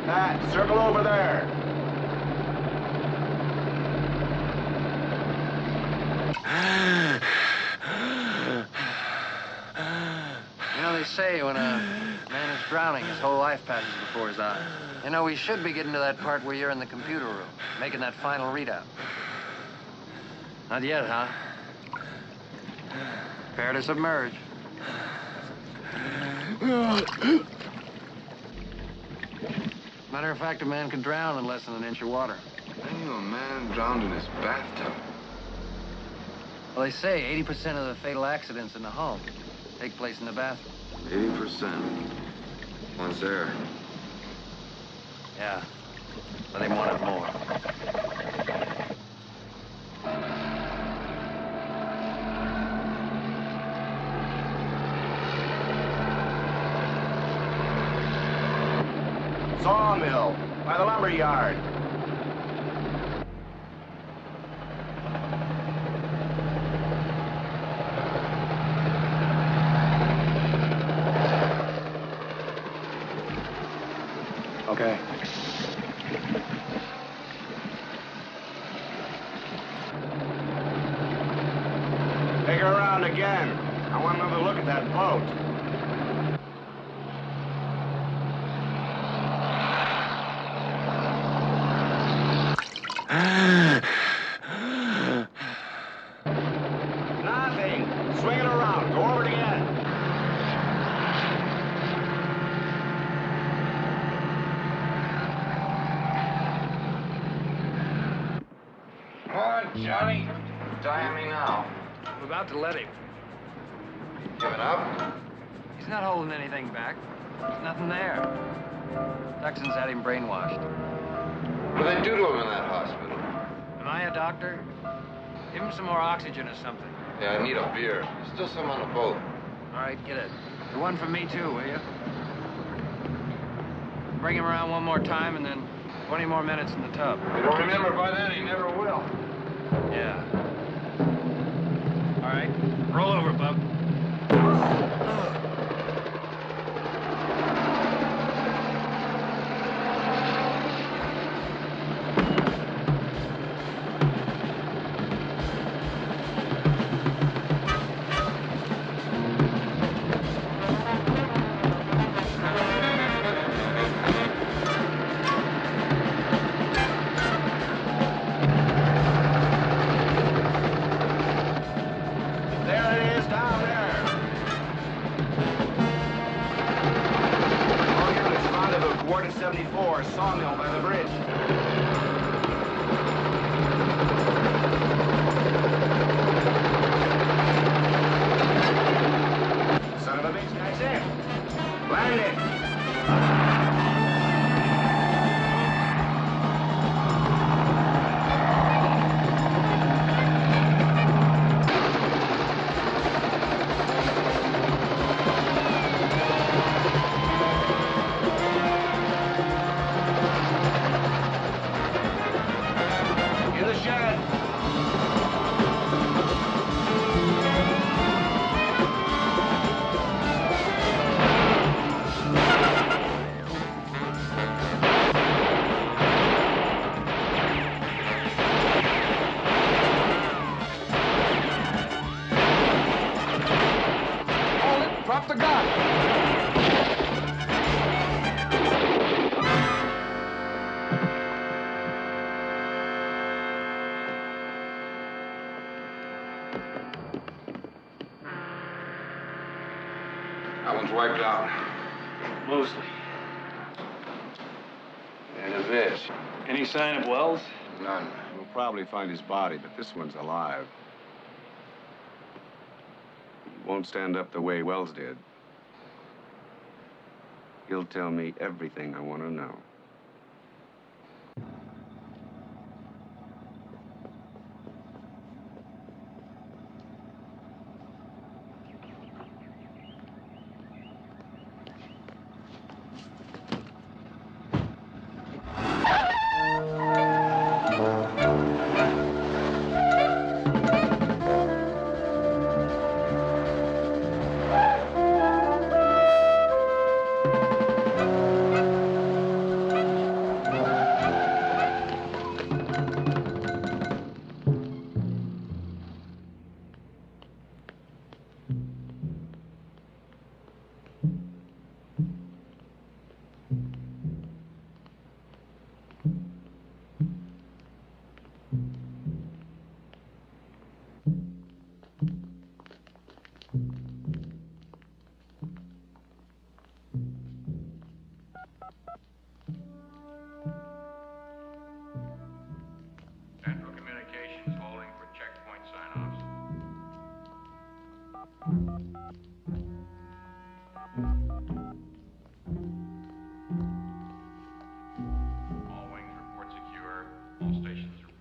Matt, circle over there. You know, they say when a man is drowning, his whole life passes before his eyes. You know, we should be getting to that part where you're in the computer room, making that final readout. Not yet, huh? Prepare to submerge. Matter of fact, a man can drown in less than an inch of water. I knew a man drowned in his bathtub. Well, they say 80% of the fatal accidents in the home. take place in the bathroom. 80%. One's there. Yeah, but they wanted more. Sawmill, by the lumber yard. Okay. Take her around again. I want another look at that boat. Nothing. Swing it around. Go over it again. Come on, Johnny. Tie me now. I'm about to let him. Giving up? He's not holding anything back. There's nothing there. Tuckson's had him brainwashed. What do they do to him in that hospital? Am I a doctor? Give him some more oxygen or something. Yeah, I need a beer. There's still some on the boat. All right, get it. The one from me, too, will you? Bring him around one more time, and then 20 more minutes in the tub. If you don't remember by then, he never will. Yeah. All right, roll over, bub. Sawmill by the bridge. Son of a bitch, that's it. Land it. Drop the gun! That one's wiped out. Mostly. And a bitch. Any sign of Wells? None. We'll probably find his body, but this one's alive. He won't stand up the way Wells did. He'll tell me everything I want to know.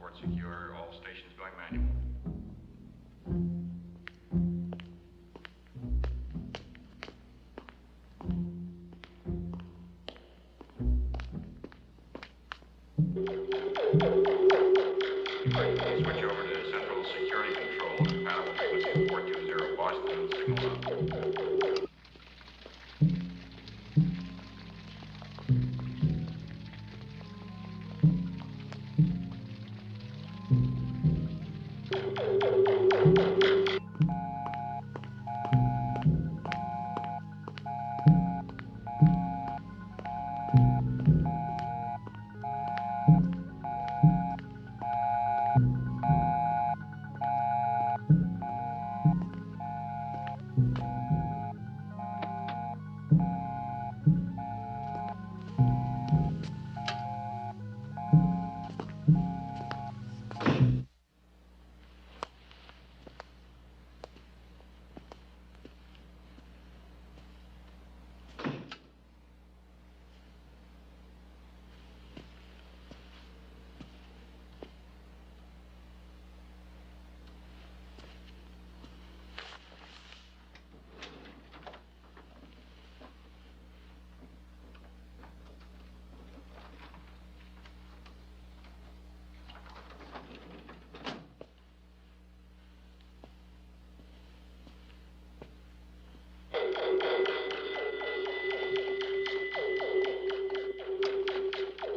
Report secure. All stations going manual. Switch over to Central Security Control. Compatible frequency 420 Boston. Signal up.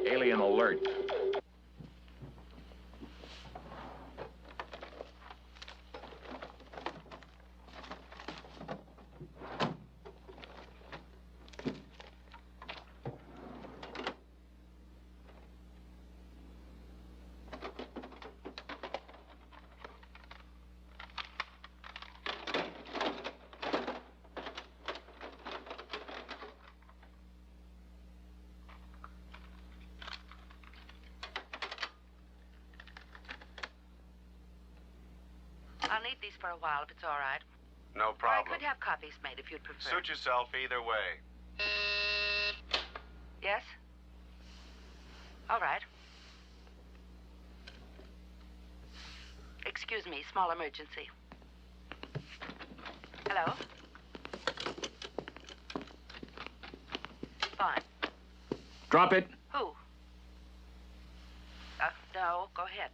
Alien alert. I'll need these for a while if it's all right. No Or I problem. could have copies made if you'd prefer. Suit yourself either way. Yes? All right. Excuse me, small emergency. Hello? Fine. Drop it. Who? No, go ahead.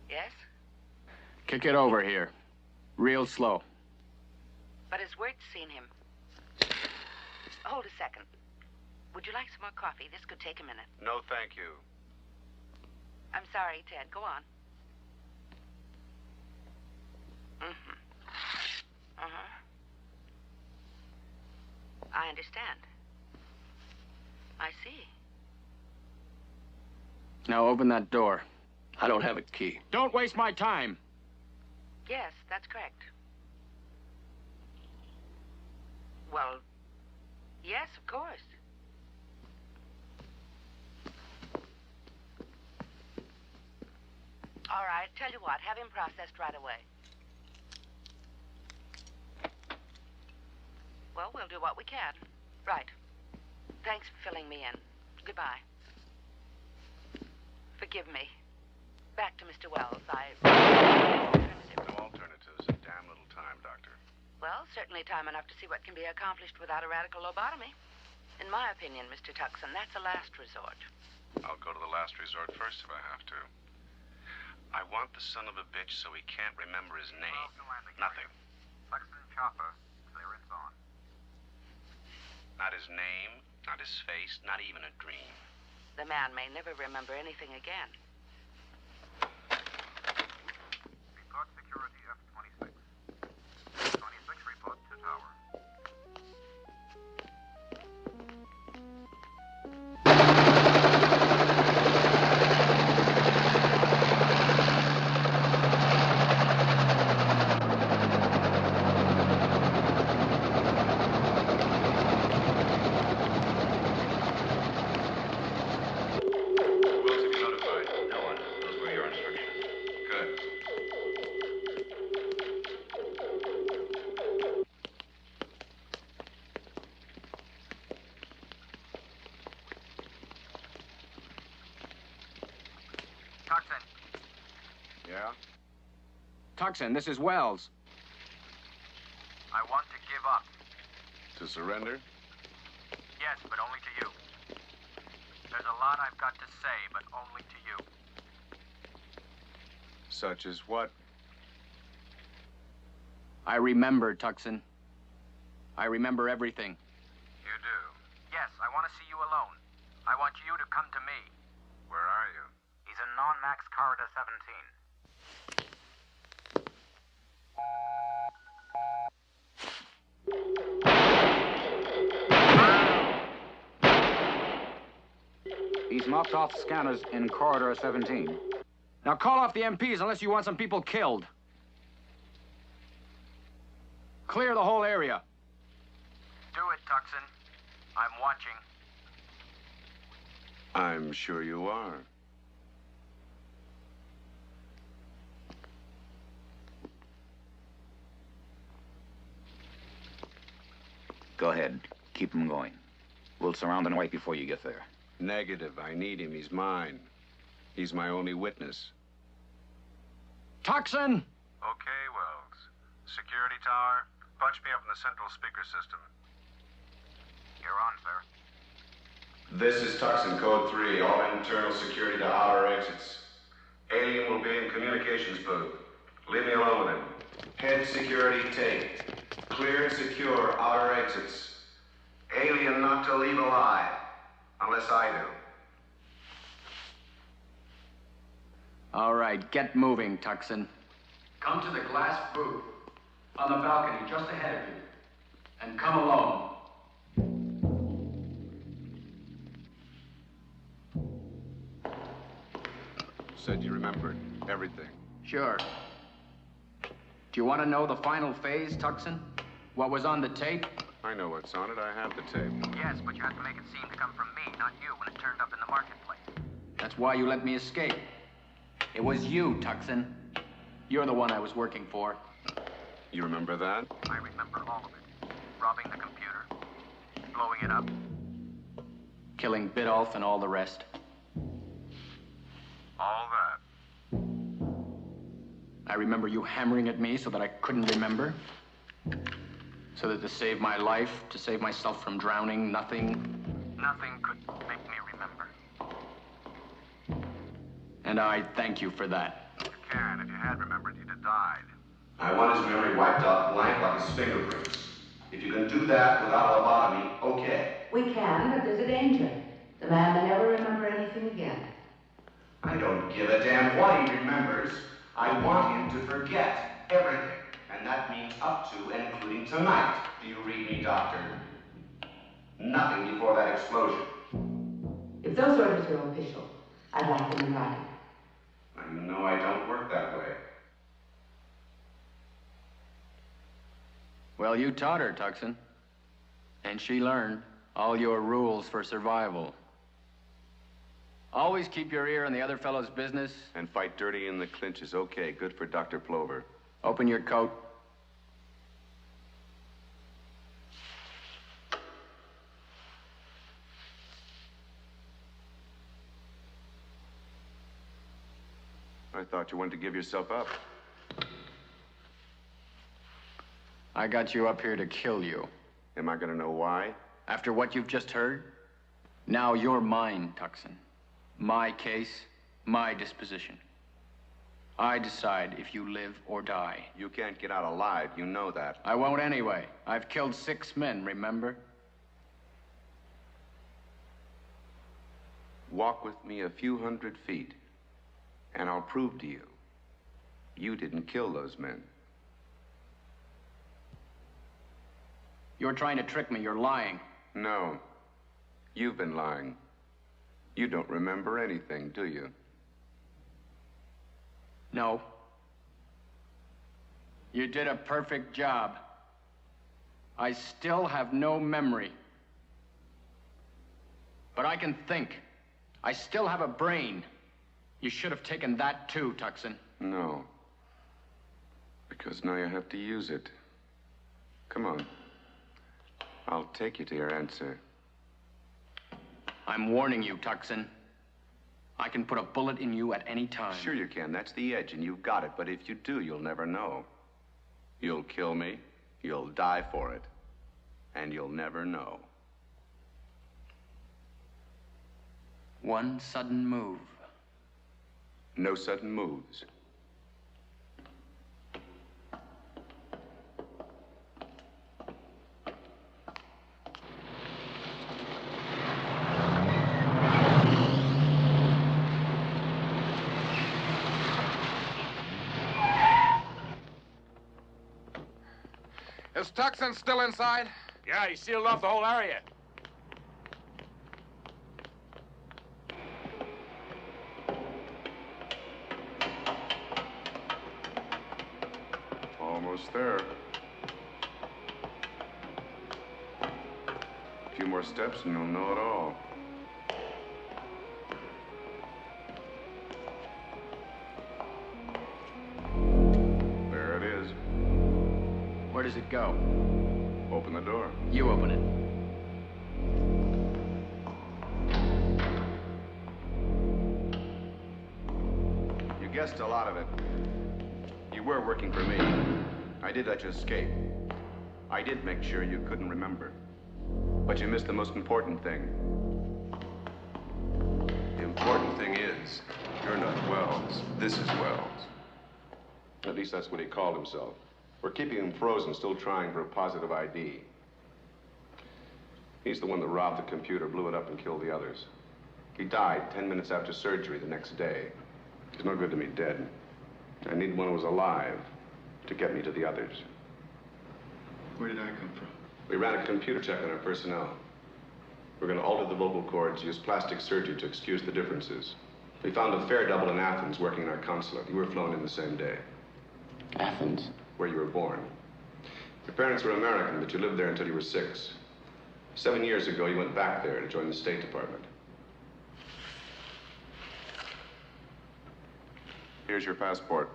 Yes? Kick it over here. Real slow. But his word's seen him. Hold a second. Would you like some more coffee? This could take a minute. No, thank you. I'm sorry, Ted. Go on. I understand. I see. Now open that door. I don't have a key. Don't waste my time. Yes, that's correct. Well, yes, of course. All right, tell you what, have him processed right away. Well, we'll do what we can. Right. Thanks for filling me in. Goodbye. Forgive me. Back to Mr. Wells. No alternatives. Damn little time, Doctor. Well, certainly time enough to see what can be accomplished without a radical lobotomy. In my opinion, Mr. Tucson, that's a last resort. I'll go to the last resort first if I have to. I want the son of a bitch so he can't remember his name. Nothing. Tucson Chopper, clearance on. Not his name, not his face, not even a dream. The man may never remember anything again. Report security F-26. 26 report to tower. Yeah? Tucson, this is Wells. I want to give up. To surrender? Yes, but only to you. There's a lot I've got to say, but only to you. Such as what? I remember, Tucson. I remember everything. You do? Yes, I want to see you alone. I want you to come to me. Where are you? He's in non-max corridor 17. He's mopped off scanners in corridor 17. Now call off the MPs unless you want some people killed. Clear the whole area. Do it, Tucson. I'm watching. I'm sure you are. Go ahead. Keep them going. We'll surround and wait before you get there. Negative. I need him. He's mine. He's my only witness. Tucson! Okay, Wells. Security tower, punch me up in the central speaker system. You're on, sir. This is Tucson, Code 3. All internal security to outer exits. Alien will be in communications booth. Leave me alone with him. Head security take. Clear and secure outer exits. Alien not to leave alive. Unless I do. All right, get moving, Tucson. Come to the glass booth on the balcony just ahead of you. And come alone. Said you remembered everything. Sure. Do you want to know the final phase, Tucson? What was on the tape? I know what's on it. I have the tape. Yes, but you have to make it seem to come from me, not you, when it turned up in the marketplace. That's why you let me escape. It was you, Tucson. You're the one I was working for. You remember that? I remember all of it. Robbing the computer. Blowing it up. Killing Biddulph and all the rest. All that. I remember you hammering at me so that I couldn't remember. So that to save my life, to save myself from drowning, nothing could make me remember. And I thank you for that. You can. If you had remembered, you'd have died. I want his memory wiped out blank like his fingerprints. If you can do that without a lobotomy, okay. We can, but there's a danger. The man may never remember anything again. I don't give a damn what he remembers. I want him to forget everything. And that means up to and including tonight. Do you read me, Doctor? Nothing before that explosion. If those orders are official, I'd like them in writing. Now, you know I don't work that way. Well, you taught her, Tucson. And she learned all your rules for survival. Always keep your ear on the other fellow's business. And fight dirty in the clinches. Okay, good for Dr. Plover. Open your coat. I thought you wanted to give yourself up. I got you up here to kill you. Am I gonna know why? After what you've just heard? Now you're mine, Tucson. My case, my disposition. I decide if you live or die. You can't get out alive, you know that. I won't anyway. I've killed 6 men, remember? Walk with me a few hundred feet, and I'll prove to you, you didn't kill those men. You're trying to trick me. You're lying. No. You've been lying. You don't remember anything, do you? No. You did a perfect job. I still have no memory. But I can think. I still have a brain. You should have taken that too, Tucson. No. Because now you have to use it. Come on. I'll take you to your answer. I'm warning you, Tucson. I can put a bullet in you at any time. Sure you can. That's the edge, and you've got it. But if you do, you'll never know. You'll kill me, you'll die for it, and you'll never know. One sudden move. No sudden moves. Is Tucson still inside? Yeah, he sealed off the whole area. Almost there. A few more steps and you'll know it all. There it is. Where does it go? Open the door. You open it. You guessed a lot of it. You were working for me. I did let you escape. I did make sure you couldn't remember. But you missed the most important thing. The important thing is, you're not Wells. This is Wells. At least that's what he called himself. We're keeping him frozen, still trying for a positive ID. He's the one that robbed the computer, blew it up, and killed the others. He died 10 minutes after surgery the next day. It's no good to me dead. I need one who was alive to get me to the others. Where did I come from? We ran a computer check on our personnel. We're going to alter the vocal cords, use plastic surgery to excuse the differences. We found a fare double in Athens working in our consulate. You were flown in the same day. Athens? Where you were born. Your parents were American, but you lived there until you were 6. 7 years ago, you went back there to join the State Department. Here's your passport.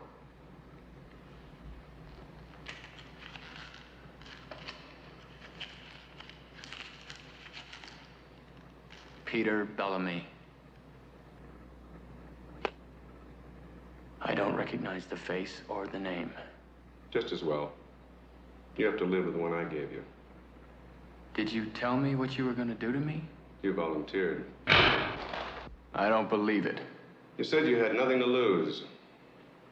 Peter Bellamy. I don't recognize the face or the name. Just as well. You have to live with the one I gave you. Did you tell me what you were going to do to me? You volunteered. I don't believe it. You said you had nothing to lose.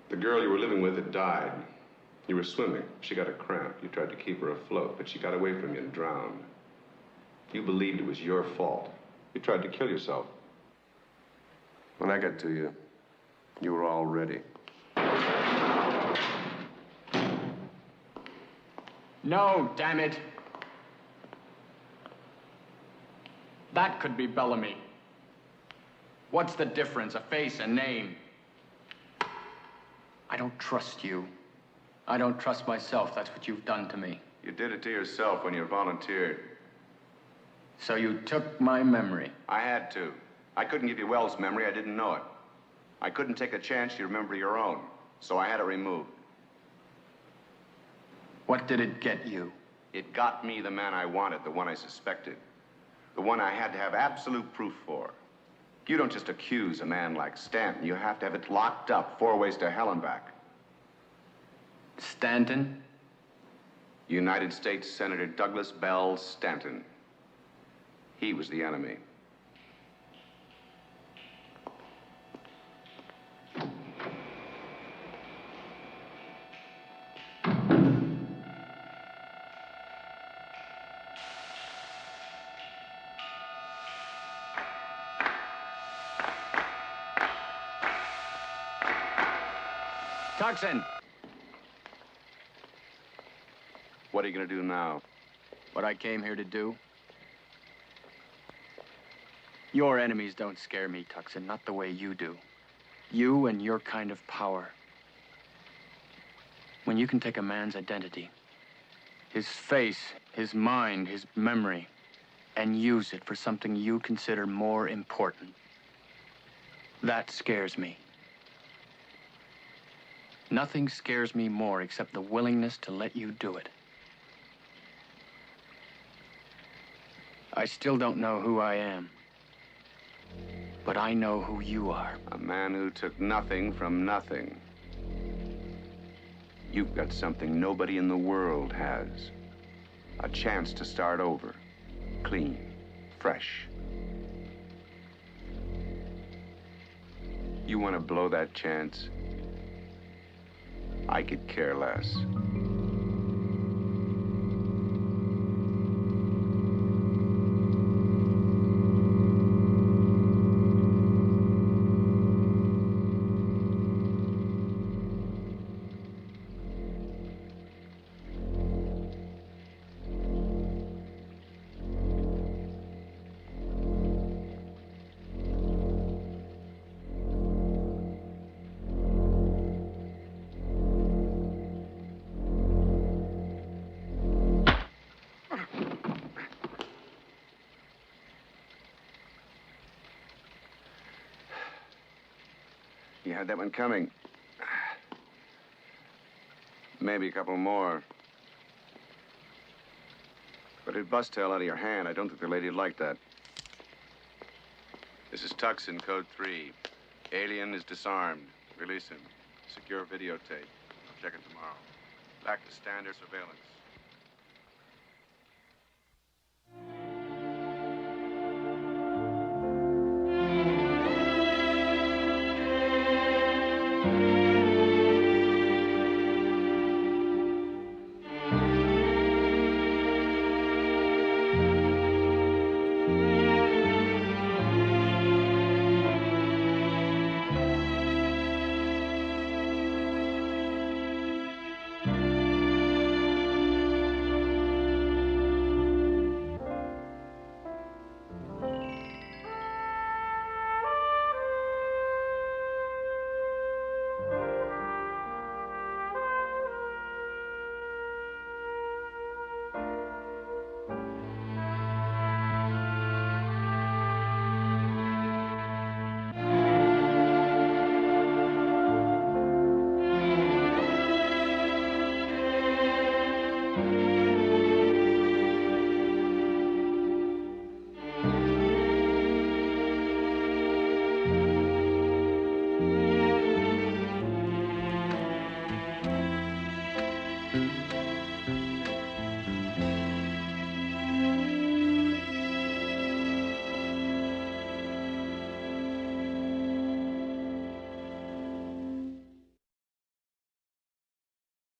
The girl you were living with had died. You were swimming. She got a cramp. You tried to keep her afloat, but she got away from you and drowned. You believed it was your fault. You tried to kill yourself. When I got to you, you were all ready. No, damn it. That could be Bellamy. What's the difference? A face, a name. I don't trust you. I don't trust myself. That's what you've done to me. You did it to yourself when you volunteered. So you took my memory? I had to. I couldn't give you Wells' memory. I didn't know it. I couldn't take a chance you remember your own. So I had it removed. What did it get you? It got me the man I wanted, the one I suspected. The one I had to have absolute proof for. You don't just accuse a man like Stanton. You have to have it locked up 4 ways to hell and back. Stanton? United States Senator Douglas Bell Stanton. He was the enemy. Tucson! What are you going to do now? What I came here to do? Your enemies don't scare me, Tucson, not the way you do. You and your kind of power. When you can take a man's identity, his face, his mind, his memory, and use it for something you consider more important. That scares me. Nothing scares me more except the willingness to let you do it. I still don't know who I am. But I know who you are. A man who took nothing from nothing. You've got something nobody in the world has. A chance to start over. Clean. Fresh. You want to blow that chance? I could care less. You had that one coming. Maybe a couple more. But it'd bust tail out of your hand. I don't think the lady'd like that. This is Tucson, code 3. Alien is disarmed. Release him. Secure videotape. I'll check it tomorrow. Back to standard surveillance.